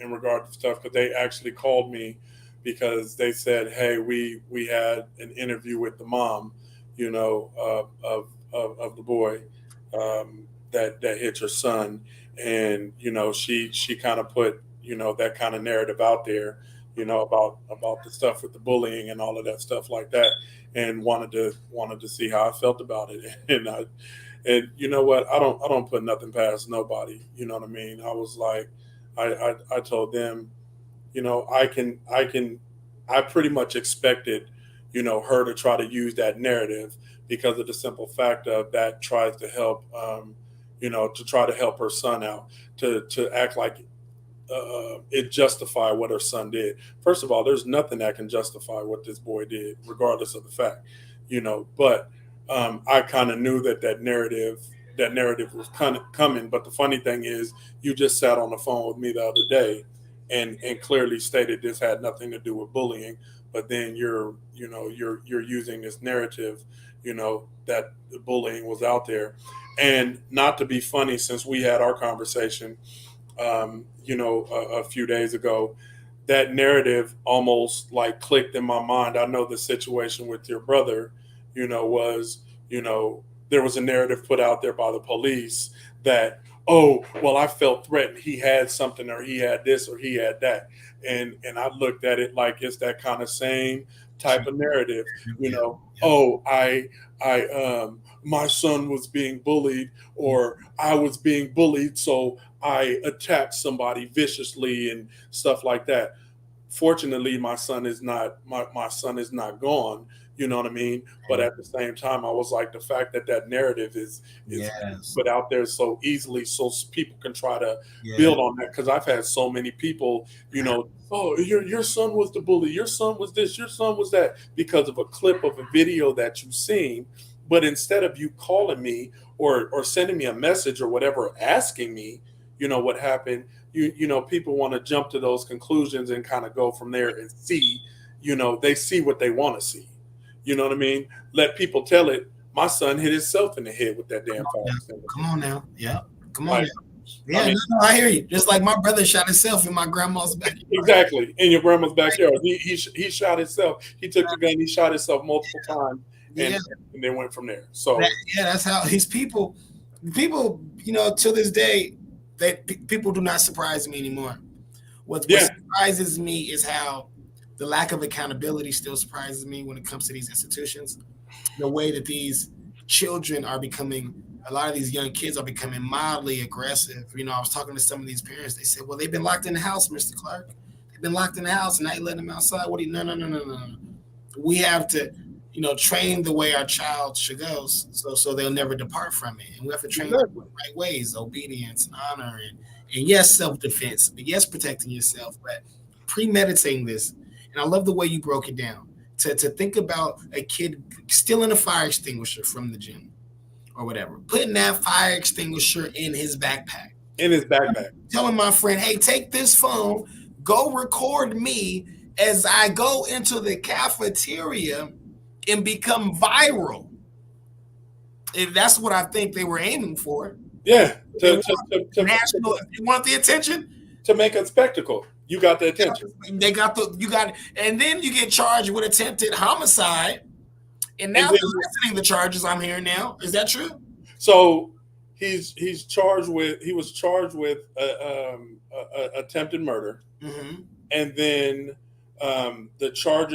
stuff, because they actually called me because they said, "Hey, we had an interview with the mom, of the boy that hit your son, and she kind of put that kind of narrative out there, about the stuff with the bullying and all of that stuff like that, and wanted to see how I felt about it." And you know what, I don't put nothing past nobody. You know what I mean? I was like, I told them, I pretty much expected, her to try to use that narrative, because of the simple fact of that tries to help, to try to help her son out, to act like it justify what her son did. First of all, there's nothing that can justify what this boy did, regardless of the fact, But I kind of knew that narrative was kind of coming. But the funny thing is, you just sat on the phone with me the other day, and clearly stated this had nothing to do with bullying. But then you're using this narrative, that the bullying was out there. And not to be funny, since we had our conversation a few days ago, that narrative almost like clicked in my mind. I know the situation with your brother, was, there was a narrative put out there by the police that, oh, well, I felt threatened. He had something, or he had this, or he had that. And I looked at it like it's that kind of same type of narrative, oh, my son was being bullied, or I was being bullied, so I attacked somebody viciously and stuff like that. Fortunately, my son is not gone. You know what I mean? But at the same time, I was like, the fact that narrative is Yes. put out there so easily, so people can try to Yeah. build on that. Because I've had so many people, oh, your son was the bully, your son was this, your son was that, because of a clip of a video that you've seen. But instead of you calling me or sending me a message or whatever, asking me, what happened, people want to jump to those conclusions and kind of go from there and see, they see what they want to see. You know what I mean? Let people tell it. My son hit himself in the head with that damn fire extinguisher. Come on now. Yeah. Come on Like, now. Yeah, I hear you. Just like my brother shot himself in my grandma's backyard. Exactly. In your grandma's backyard. He shot himself. He took the gun, he shot himself multiple times, and then went from there. So that's how these people, to this day, people do not surprise me anymore. What surprises me is how the lack of accountability still surprises me when it comes to these institutions. The way that these children are becoming, a lot of these young kids are becoming mildly aggressive. I was talking to some of these parents. They said, well, they've been locked in the house, Mr. Clark. They've been locked in the house, and now you let them outside. No. We have to, train the way our child should go, so they'll never depart from it. And we have to train them in the right ways, obedience and honor, and yes, self-defense, but yes, protecting yourself, but premeditating this. And I love the way you broke it down. To think about a kid stealing a fire extinguisher from the gym or whatever, putting that fire extinguisher in his backpack. Telling my friend, hey, take this phone, go record me as I go into the cafeteria and become viral. And that's what I think they were aiming for. Yeah. You want the attention? To make a spectacle. You got the attention. And then you get charged with attempted homicide. And now they're listening the charges I'm hearing now. Is that true? So he was charged with attempted murder. Mm-hmm. And then the charge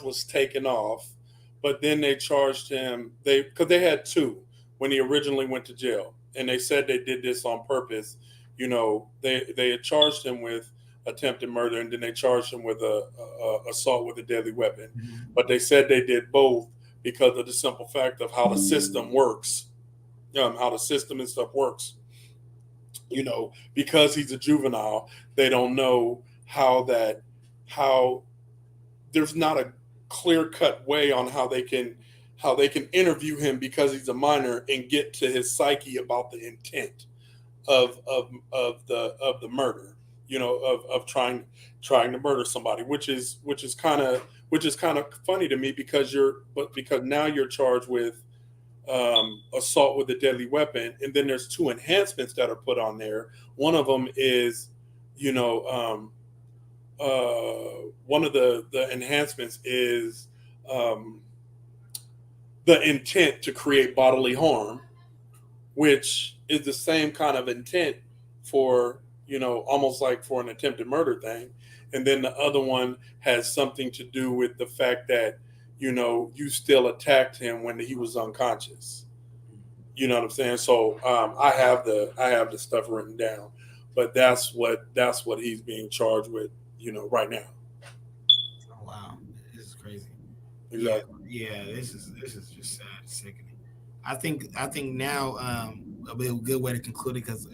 was taken off, but then they charged him, because they had two when he originally went to jail. And they said they did this on purpose. They had charged him with attempted murder, and then they charged him with assault with a deadly weapon. Mm-hmm. But they said they did both because of the simple fact of how the system works, how the system and stuff works. Because he's a juvenile, they don't know how there's not a clear-cut way on how they can interview him because he's a minor and get to his psyche about the intent of the murder. of trying to murder somebody, which is kind of funny to me because now you're charged with assault with a deadly weapon, and then there's two enhancements that are put on there. One of them is, one of the enhancements is um, the intent to create bodily harm, which is the same kind of intent for, almost like for an attempted murder thing. And then the other one has something to do with the fact that, you still attacked him when he was unconscious. You know what I'm saying? So I have the stuff written down, but that's what he's being charged with, right now. Oh wow, this is crazy. Exactly. Yeah. This is just sad, sickening. I think now a good way to conclude it because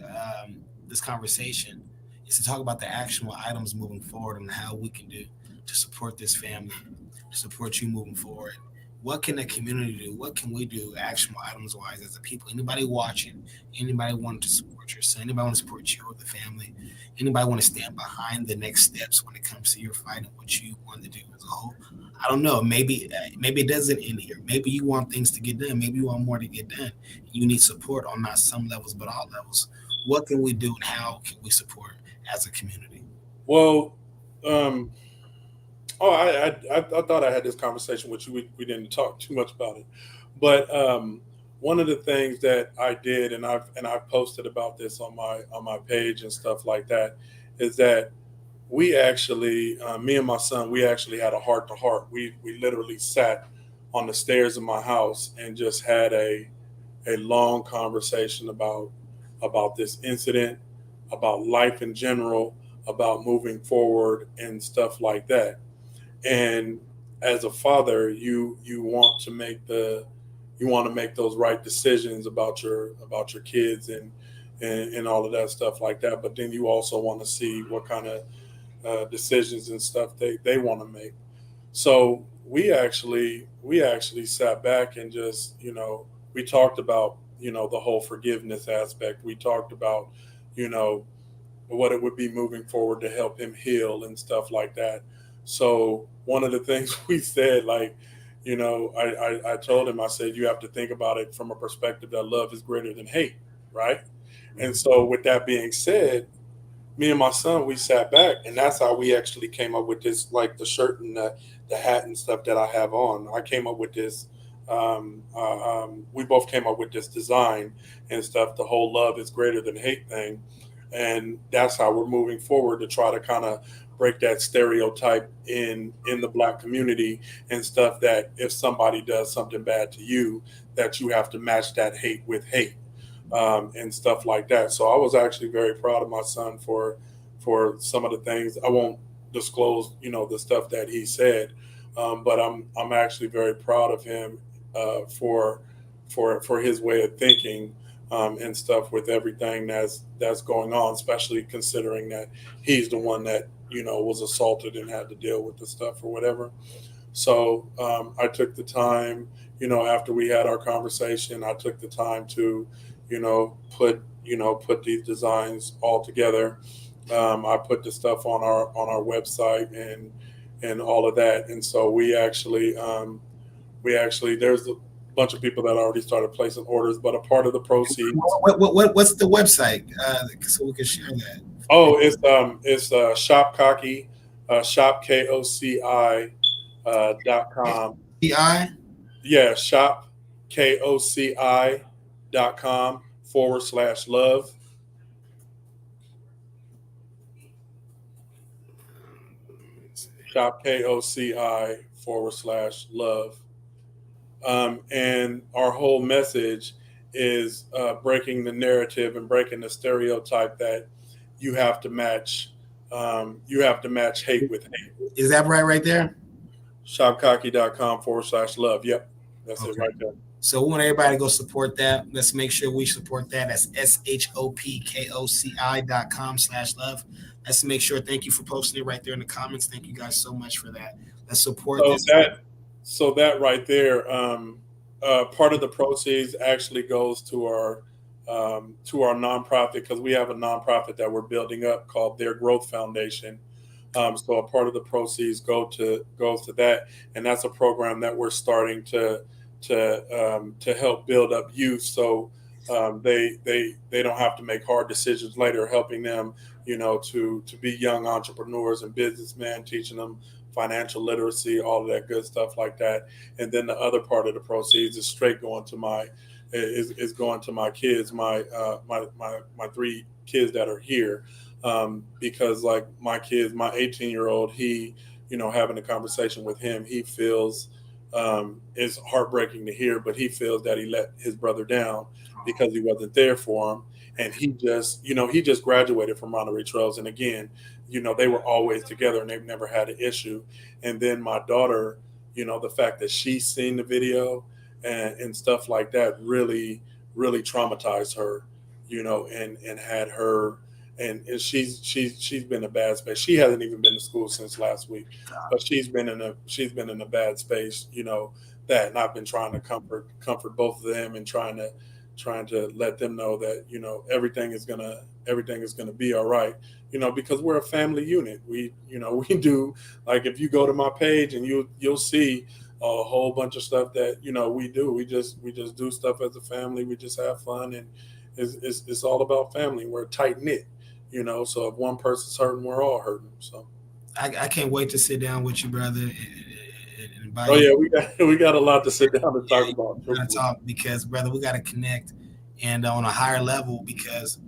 this conversation is to talk about the actual items moving forward and how we can do to support this family, to support you moving forward. What can the community do? What can we do, actual items wise, as a people? Anybody watching? Anybody wanting to support your son? Anybody want to support you or the family? Anybody want to stand behind the next steps when it comes to your fight and what you want to do as a whole? I don't know. Maybe it doesn't end here. Maybe you want things to get done. Maybe you want more to get done. You need support on not some levels but all levels. What can we do and how can we support as a community? Well, um, oh, I thought I had this conversation with you. We didn't talk too much about it, but one of the things that I did, and I've posted about this on my page and stuff like that, is that we actually, me and my son, we actually had a heart to heart. We literally sat on the stairs of my house and just had a long conversation about this incident, about life in general, about moving forward and stuff like that. And as a father, you want to make those right decisions about your kids and all of that stuff like that. But then you also want to see what kind of decisions and stuff they want to make. So we actually sat back and just, we talked about, the whole forgiveness aspect. We talked about, you know what it would be moving forward to help him heal and stuff like that. So one of the things we said, like, I told him, I said, you have to think about it from a perspective that love is greater than hate, right? And so with that being said, me and my son, we sat back, and that's how we actually came up with this, like the shirt and the hat and stuff that I have on. I came up with this. We both came up with this design and stuff. The whole love is greater than hate thing, and that's how we're moving forward to try to kind of break that stereotype in the Black community and stuff, that if somebody does something bad to you, that you have to match that hate with hate, and stuff like that. So I was actually very proud of my son for some of the things. I won't disclose, the stuff that he said, but I'm actually very proud of him for his way of thinking, and stuff with everything that's going on, especially considering that he's the one that was assaulted and had to deal with the stuff or whatever. So I took the time, after we had our conversation, I took the time to, put these designs all together. I put the stuff on our website and all of that. And so we actually there's a bunch of people that already started placing orders, but a part of the proceeds. What's the website so we can share that? Oh, it's Shopcocky, shopkoci .com. TI. Yeah, shopkoci.com/love. Shopkoci/love. And our whole message is breaking the narrative and breaking the stereotype that you have to match hate with hate. Is that right there? Shopcocky.com/love. Yep. That's it right there. So we want everybody to go support that. Let's make sure we support that. That's shopkoci.com/love. Let's make sure. Thank you for posting it right there in the comments. Thank you guys so much for that. Let's support this. So that right there, part of the proceeds actually goes to our to our nonprofit, because we have a nonprofit that we're building up called Their Growth Foundation. So a part of the proceeds goes to that, and that's a program that we're starting to help build up youth, so they don't have to make hard decisions later, helping them, to be young entrepreneurs and businessmen, teaching them financial literacy, all of that good stuff like that. And then the other part of the proceeds is straight going to my kids, my three kids that are here, because like my kids, my 18-year-old, he, having a conversation with him, he feels, it's heartbreaking to hear, but he feels that he let his brother down because he wasn't there for him. And he just graduated from Monterey Trails. And again, they were always together and they've never had an issue. And then my daughter, the fact that she's seen the video and stuff like that really, really traumatized her, and had her, and she's been in a bad space. She hasn't even been to school since last week, but she's been in a bad space, that, and I've been trying to comfort both of them and trying to let them know that, everything is gonna be all right, because we're a family unit. We do, like, if you go to my page and you'll see a whole bunch of stuff that we do. We just do stuff as a family. We just have fun, and it's all about family. We're tight knit, so if one person's hurting, we're all hurting. So I can't wait to sit down with you, brother. And oh yeah, we got a lot to sit down and talk about. We gotta talk, because, brother, we gotta connect, and on a higher level, because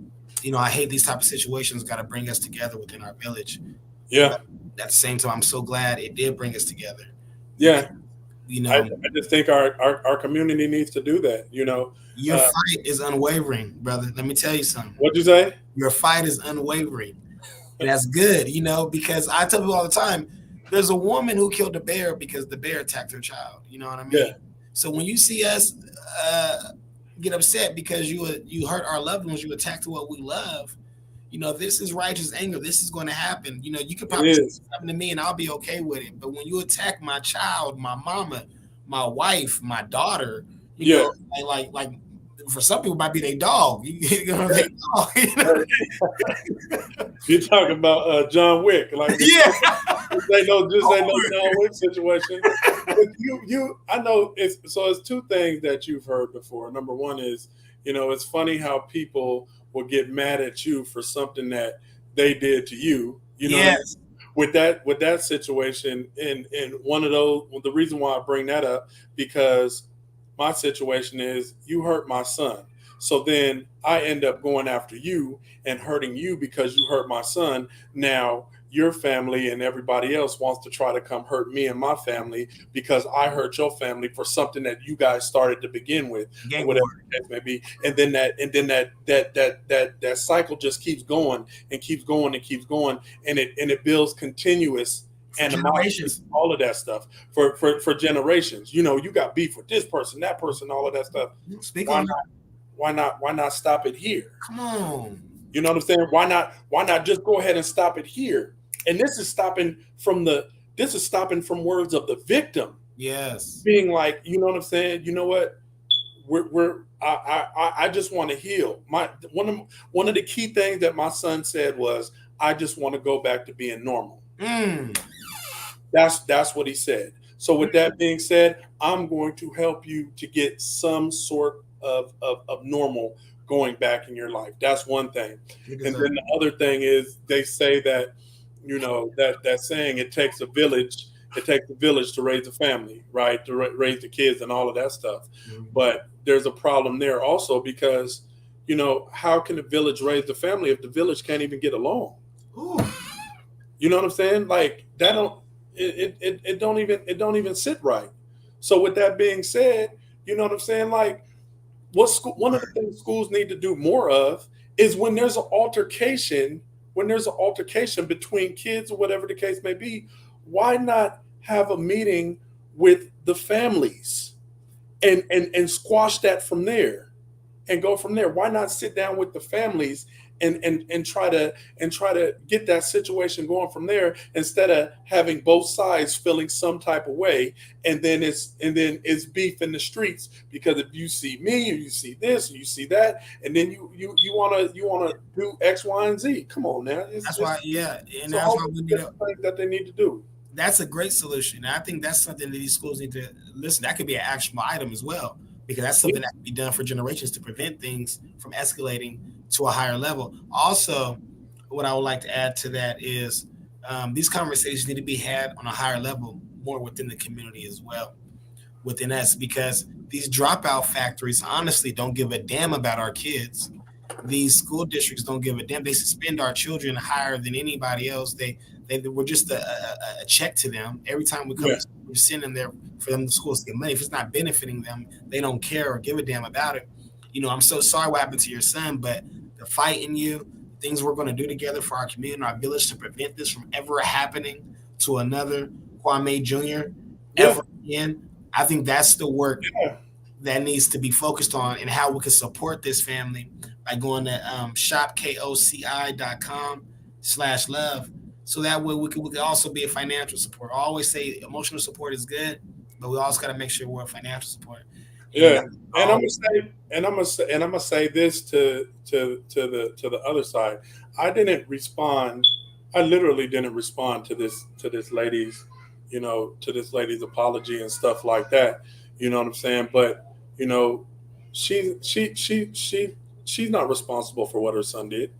I hate these type of situations. Got to bring us together within our village. Yeah. But at the same time, I'm so glad it did bring us together. Yeah. I just think our community needs to do that. Your fight is unwavering, brother. Let me tell you something. What'd you say? Your fight is unwavering. And that's good, because I tell people all the time, there's a woman who killed a bear because the bear attacked her child. You know what I mean? Yeah. So when you see us get upset because you hurt our loved ones, you attacked what we love, this is righteous anger. This is going to happen. You could probably say something to me and I'll be okay with it. But when you attack my child, my mama, my wife, my daughter, like for some people it might be their dog. Their dog. You're talking about John Wick, like just ain't no John Wick situation. But I know it's two things that you've heard before. Number one is, it's funny how people will get mad at you for something that they did to you. Yes. With that situation, and one of those, the reason why I bring that up, because my situation is you hurt my son. So then I end up going after you and hurting you because you hurt my son. Now your family and everybody else wants to try to come hurt me and my family because I hurt your family for something that you guys started to begin with, or whatever the case may be. And then that cycle just keeps going and keeps going and keeps going, and it builds continuous animosity, all of that stuff for generations. You got beef with this person, that person, all of that stuff. Why not stop it here? Come on. You know what I'm saying? Why not just go ahead and stop it here? And this is stopping from words of the victim. Yes. Being like, you know what I'm saying? You know what? I just want to heal. One of the key things that my son said was, I just want to go back to being normal. That's what he said. So with that being said, I'm going to help you to get some sort of normal going back in your life. That's one thing. And then the other thing is, they say that, that saying, it takes a village to raise a family, right? To raise the kids and all of that stuff. Mm-hmm. But there's a problem there also, because, how can a village raise the family if the village can't even get along? Ooh. You know what I'm saying? Like, that it don't even sit right. So with that being said, you know what I'm saying? Like, one of the things schools need to do more of is when there's an altercation between kids or whatever the case may be, why not have a meeting with the families and squash that from there and go from there? Why not sit down with the families and try to get that situation going from there, instead of having both sides feeling some type of way, and then it's beef in the streets, because if you see me or you see this or you see that, and then you wanna do X, Y, and Z. Come on now. That's why, yeah, and So that's all why the we need to. different things that they need to do. That's a great solution. And I think that's something that these schools need to listen. That could be an actionable item as well, because that's something that can be done for generations to prevent things from escalating to a higher level. Also, what I would like to add to that is these conversations need to be had on a higher level, more within the community as well, within us, because these dropout factories honestly don't give a damn about our kids. These school districts don't give a damn. They suspend our children higher than anybody else. We're just a check to them. Every time we come, Yeah. we're sending there for them to schools to get money. If it's not benefiting them, they don't care or give a damn about it. I'm so sorry what happened to your son, but the fight in you, things we're going to do together for our community and our village to prevent this from ever happening to another Kwame Jr. ever again. I think that's the work that needs to be focused on, and how we can support this family by going to shopkoci.com/love. So that way we can also be a financial support. I always say emotional support is good, but we also got to make sure we're a financial support. Yeah, and I'm gonna say this to the other side. I didn't respond. I literally didn't respond to this lady's, apology and stuff like that. You know what I'm saying? But she's not responsible for what her son did.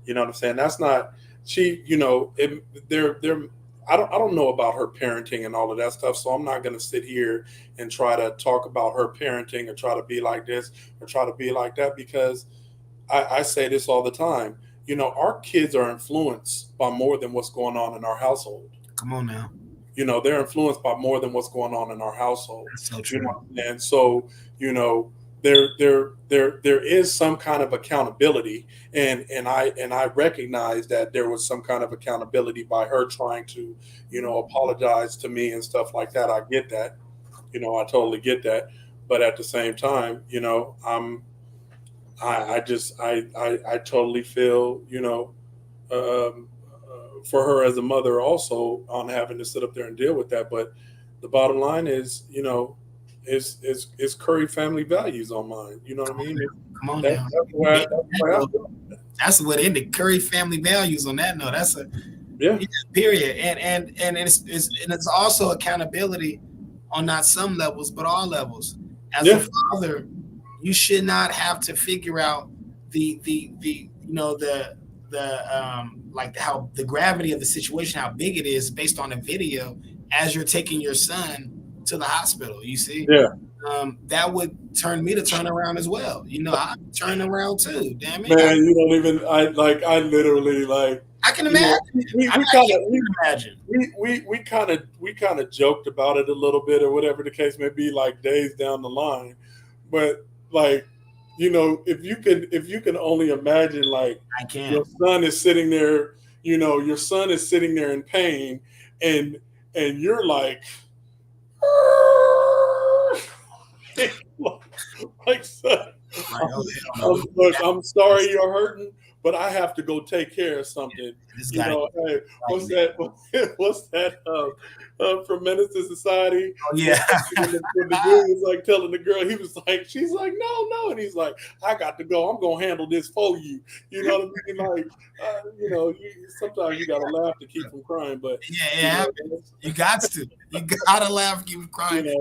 You know what I'm saying? That's not she. They're I don't know about her parenting and all of that stuff, so I'm not going to sit here and try to talk about her parenting or try to be like this or try to be like that, because I say this all the time. Our kids are influenced by more than what's going on in our household. Come on now. They're influenced by more than what's going on in our household. That's so true. And so, there is some kind of accountability, and I recognize that there was some kind of accountability by her trying to, apologize to me and stuff like that. I get that. I totally get that. But at the same time, I totally feel, for her as a mother also, on having to sit up there and deal with that. But the bottom line is, is Curry family values on mine. You know what I mean? Come on now. That's what ended Curry family values on that note. That's period. And it's also accountability on not some levels, but all levels. As a father, you should not have to figure out how the gravity of the situation, how big it is based on a video as you're taking your son to the hospital. You see, that would turn me to turn around as well. I'm turning around too. Damn it, man! You don't even. I literally like. I can imagine. We kind of joked about it a little bit, or whatever the case may be, like days down the line. But like, if you can only imagine, like, I can. Your son is sitting there. Your son is sitting there in pain, and you're like. Like, son, look, I'm sorry you're hurting, but I have to go take care of something. Hey, what's that from Menace to Society? Oh, yeah. When the dude was like telling the girl, he was like, she's like, no, and he's like, I got to go. I'm gonna handle this for you. You know what I mean? Like, sometimes you gotta laugh to keep from crying, but you got to. You gotta laugh, keep from crying.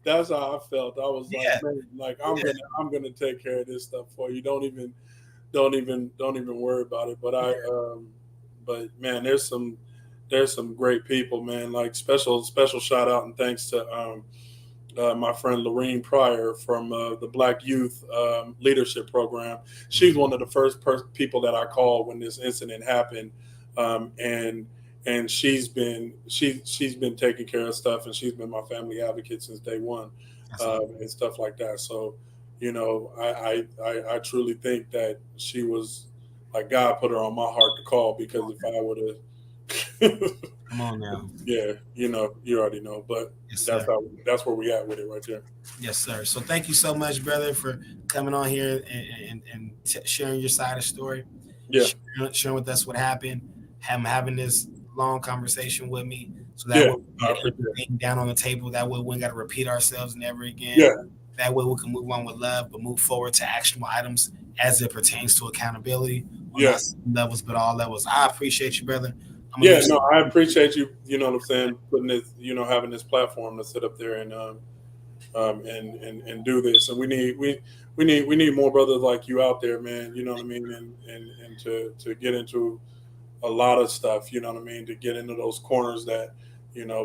That's how I felt. I was like, I'm gonna take care of this stuff for you. Don't even worry about it. But but man, there's some great people, man. Like special shout out and thanks to my friend Lorene Pryor from the Black Youth Leadership Program. She's one of the first people that I called when this incident happened, and she's been taking care of stuff, and she's been my family advocate since day one, and stuff like that. So, I truly think that she was like, God put her on my heart to call, because if I would have Come on now. Yeah, you already know, but Yes, that's sir. that's where we at with it right there. Yes, sir. So thank you so much, brother, for coming on here and sharing your side of the story, Yeah, sharing with us what happened, having this long conversation with me, so that yeah, way we I get appreciate it. everything down on the table. That way we ain't got to repeat ourselves never again. Yeah, That way we can move on with love, but move forward to actionable items as it pertains to accountability on yeah, not some levels, but all levels. I appreciate you, brother. I'm gonna yeah. leave. No, I appreciate you. You know what I'm saying? Putting this, having this platform to sit up there and do this. And we need more brothers like you out there, man. You know what I mean? And to get into a lot of stuff. You know what I mean? To get into those corners that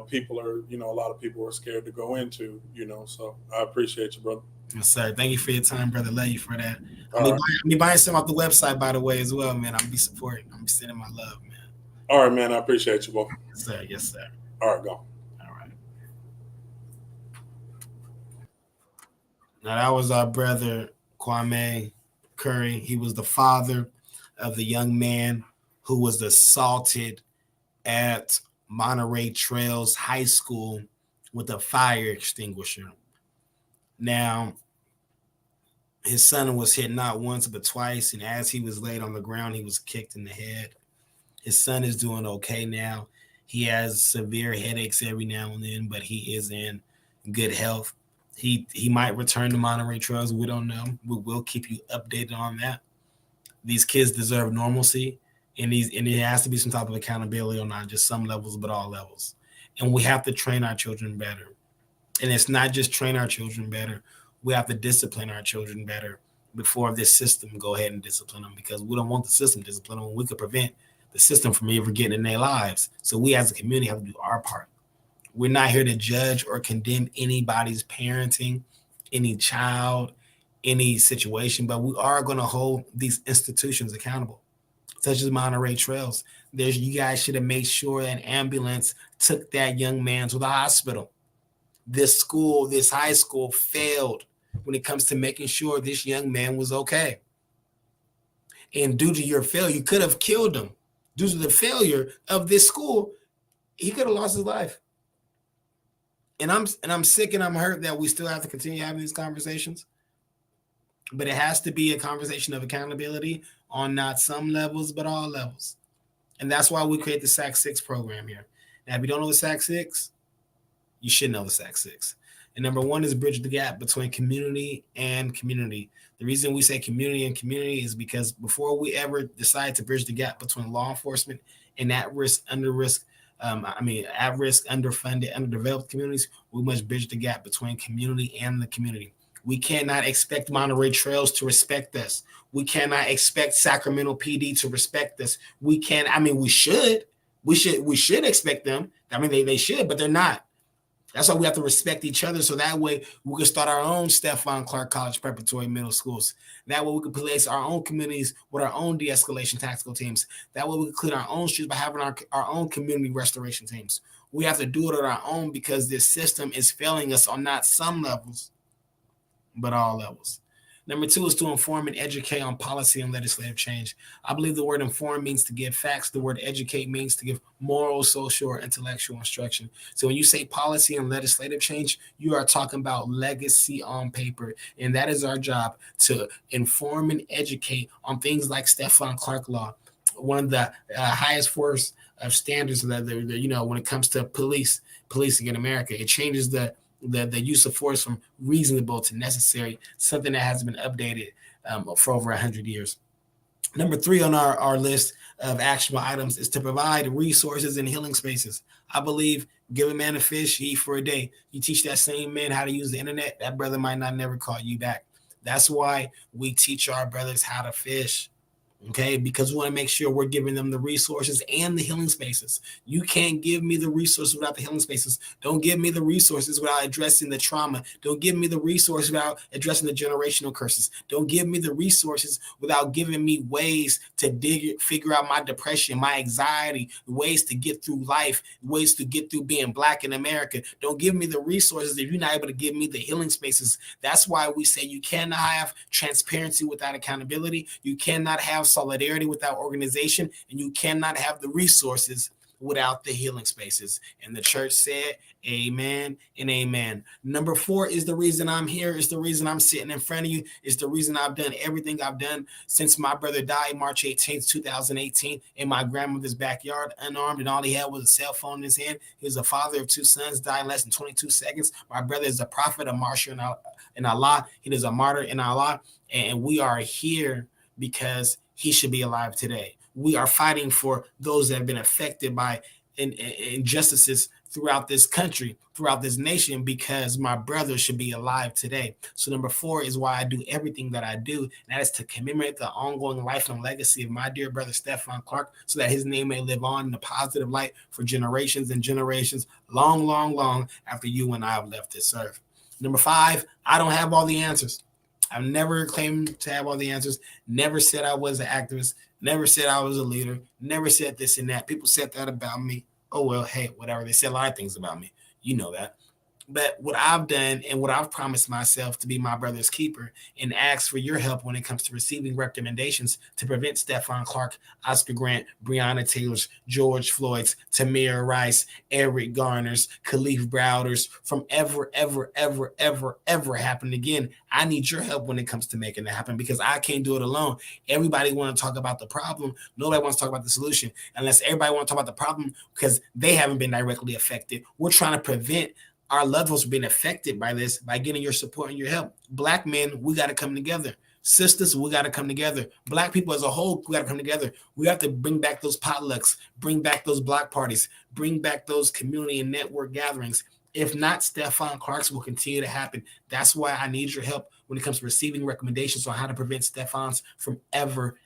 people are, a lot of people are scared to go into. So I appreciate you, brother. Yes, sir. Thank you for your time, brother. Love you for that. All right, I'll be buying some off the website, by the way, as well, man. I'll be supporting. I'll be sending my love, man. all right, man. I appreciate you, both. Yes, sir. Yes, sir. All right, go. All right. Now that was our brother Kwame Curry. He was the father of the young man who was assaulted at Monterey Trails High School with a fire extinguisher. Now, his son was hit not once but twice, and as he was laid on the ground, he was kicked in the head. His son is doing okay now. He has severe headaches every now and then, but he is in good health. He might return to Monterey Trails. We don't know. We will keep you updated on that. These kids deserve normalcy, and it has to be some type of accountability on not just some levels, but all levels. And we have to train our children better. And it's not just train our children better. We have to discipline our children better before this system go ahead and discipline them, because we don't want the system discipline them. We could prevent the system from ever getting in their lives. So we as a community have to do our part. We're not here to judge or condemn anybody's parenting, any child, any situation, but we are going to hold these institutions accountable, such as Monterey Trails. You guys should have made sure an ambulance took that young man to the hospital. This high school failed when it comes to making sure this young man was okay. And due to your failure, you could have killed him. Due to the failure of this school, he could have lost his life. And I'm sick and I'm hurt that we still have to continue having these conversations. But it has to be a conversation of accountability on not some levels, but all levels. And that's why we create the SAC 6 program here. Now, if you don't know the SAC 6, you should know the SAC 6. And number one is bridge the gap between community and community. The reason we say community and community is because before we ever decide to bridge the gap between law enforcement and at-risk, underfunded, underdeveloped communities, we must bridge the gap between community and the community. We cannot expect Monterey Trails to respect us. We cannot expect Sacramento PD to respect us. We should. We should expect them. They should, but they're not. That's why we have to respect each other, so that way we can start our own Stephon Clark College preparatory middle schools. That way we can place our own communities with our own de-escalation tactical teams. That way we can clean our own streets by having our own community restoration teams. We have to do it on our own because this system is failing us on not some levels, but all levels. Number two is to inform and educate on policy and legislative change. I believe the word inform means to give facts. The word educate means to give moral, social, or intellectual instruction. So when you say policy and legislative change, you are talking about legacy on paper. And that is our job, to inform and educate on things like Stephon Clark law, one of the highest force of standards that when it comes to policing in America. It changes the use of force from reasonable to necessary, something that has been updated for over 100 years. Number three on our list of actionable items is to provide resources and healing spaces. I believe give a man a fish, eat for a day. You teach that same man how to use the internet, that brother might not never call you back. That's why we teach our brothers how to fish. Okay, because we want to make sure we're giving them the resources and the healing spaces. You can't give me the resources without the healing spaces. Don't give me the resources without addressing the trauma. Don't give me the resources without addressing the generational curses. Don't give me the resources without giving me ways to figure out my depression, my anxiety, ways to get through life, ways to get through being Black in America. Don't give me the resources if you're not able to give me the healing spaces. That's why we say you cannot have transparency without accountability. You cannot have solidarity without organization, and you cannot have the resources without the healing spaces. And the church said, amen and amen. Number 4 is the reason I'm here. It's the reason I'm sitting in front of you. It's the reason I've done everything I've done since my brother died March 18th, 2018 in my grandmother's backyard, unarmed, and all he had was a cell phone in his hand. He was a father of 2 sons, died in less than 22 seconds. My brother is a prophet, a martyr in Allah. He is a martyr in Allah. And we are here because he should be alive today. We are fighting for those that have been affected by injustices throughout this country, throughout this nation, because my brother should be alive today. So number 4 is why I do everything that I do. And that is to commemorate the ongoing life and legacy of my dear brother, Stephon Clark, so that his name may live on in a positive light for generations and generations, long, long, long after you and I have left this earth. Number 5, I don't have all the answers. I've never claimed to have all the answers, never said I was an activist, never said I was a leader, never said this and that. People said that about me. Oh, well, hey, whatever. They said a lot of things about me. You know that. But what I've done and what I've promised myself to be my brother's keeper and ask for your help when it comes to receiving recommendations to prevent Stephon Clark, Oscar Grant, Breonna Taylor's, George Floyd's, Tamir Rice, Eric Garner's, Khalif Browder's from ever happen again. I need your help when it comes to making that happen because I can't do it alone. Everybody want to talk about the problem. Nobody wants to talk about the solution unless everybody want to talk about the problem because they haven't been directly affected. We're trying to prevent our loved ones being affected by this by getting your support and your help. Black men, we got to come together. Sisters, we got to come together. Black people as a whole, we got to come together. We have to bring back those potlucks, bring back those block parties, bring back those community and network gatherings. If not, Stephon Clark's will continue to happen. That's why I need your help when it comes to receiving recommendations on how to prevent Stephon's from ever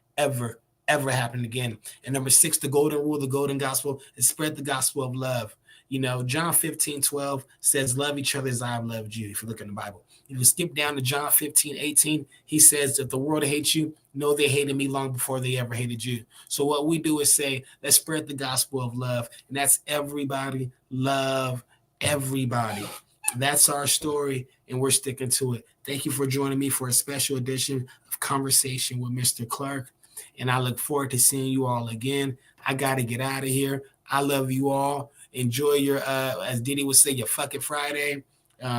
happening again. And number 6, the golden rule, the golden gospel is spread the gospel of love. You know, John 15:12 says, love each other as I have loved you, if you look in the Bible. If you skip down to John 15:18, he says, if the world hates you, know they hated me long before they ever hated you. So what we do is say, let's spread the gospel of love. And that's everybody love everybody. That's our story, and we're sticking to it. Thank you for joining me for a special edition of Conversation with Mr. Clark. And I look forward to seeing you all again. I got to get out of here. I love you all. Enjoy your, as Diddy would say, your fucking Friday.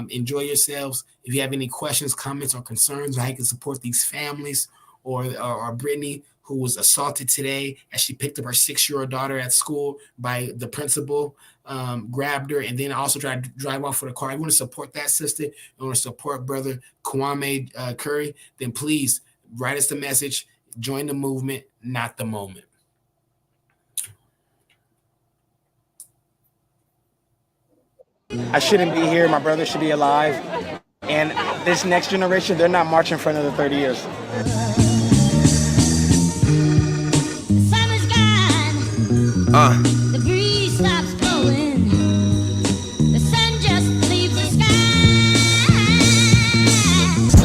Enjoy yourselves. If you have any questions, comments, or concerns, or how you can support these families, or Brittany, who was assaulted today as she picked up her 6-year-old daughter at school by the principal, grabbed her, and then also tried to drive off with a car. I want to support that sister. I want to support brother Kwame Curry. Then please write us the message. Join the movement, not the moment. I shouldn't be here. My brother should be alive. And this next generation, they're not marching for another 30 years. Summer's gone. The breeze stops blowing. The sun just leaves the sky.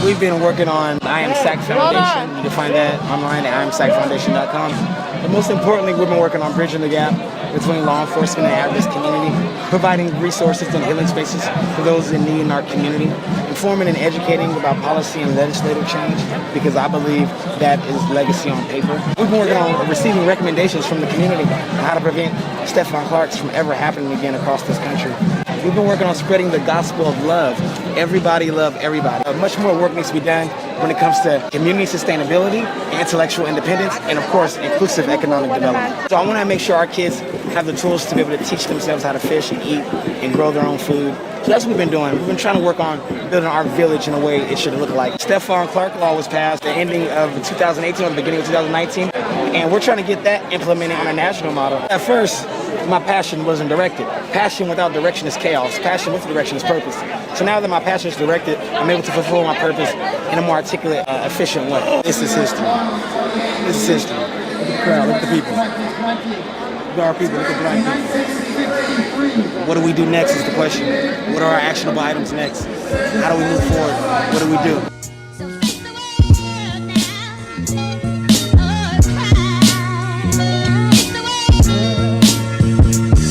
We've been working on I Am SAC Foundation. You can find that online at IamSACFoundation.com. But most importantly, we've been working on bridging the gap between law enforcement and at-risk community, providing resources and healing spaces for those in need in our community, informing and educating about policy and legislative change, because I believe that is legacy on paper. We've been working on receiving recommendations from the community on how to prevent Stephon Clark's from ever happening again across this country. We've been working on spreading the gospel of love. Everybody love everybody. Much more work needs to be done when it comes to community sustainability, intellectual independence, and of course, inclusive economic development. So I want to make sure our kids have the tools to be able to teach themselves how to fish and eat and grow their own food. So that's what we've been doing. We've been trying to work on building our village in a way it should look like. Stephon Clark law was passed at the ending of 2018 or the beginning of 2019, and we're trying to get that implemented on a national model. At first, my passion wasn't directed. Passion without direction is chaos. Passion with direction is purpose. So now that my passion is directed, I'm able to fulfill my purpose in a more articulate, efficient way. This is history. This is history. Look at the crowd, look at the people. Look at our people, look at black people. What do we do next is the question. What are our actionable items next? How do we move forward? What do we do?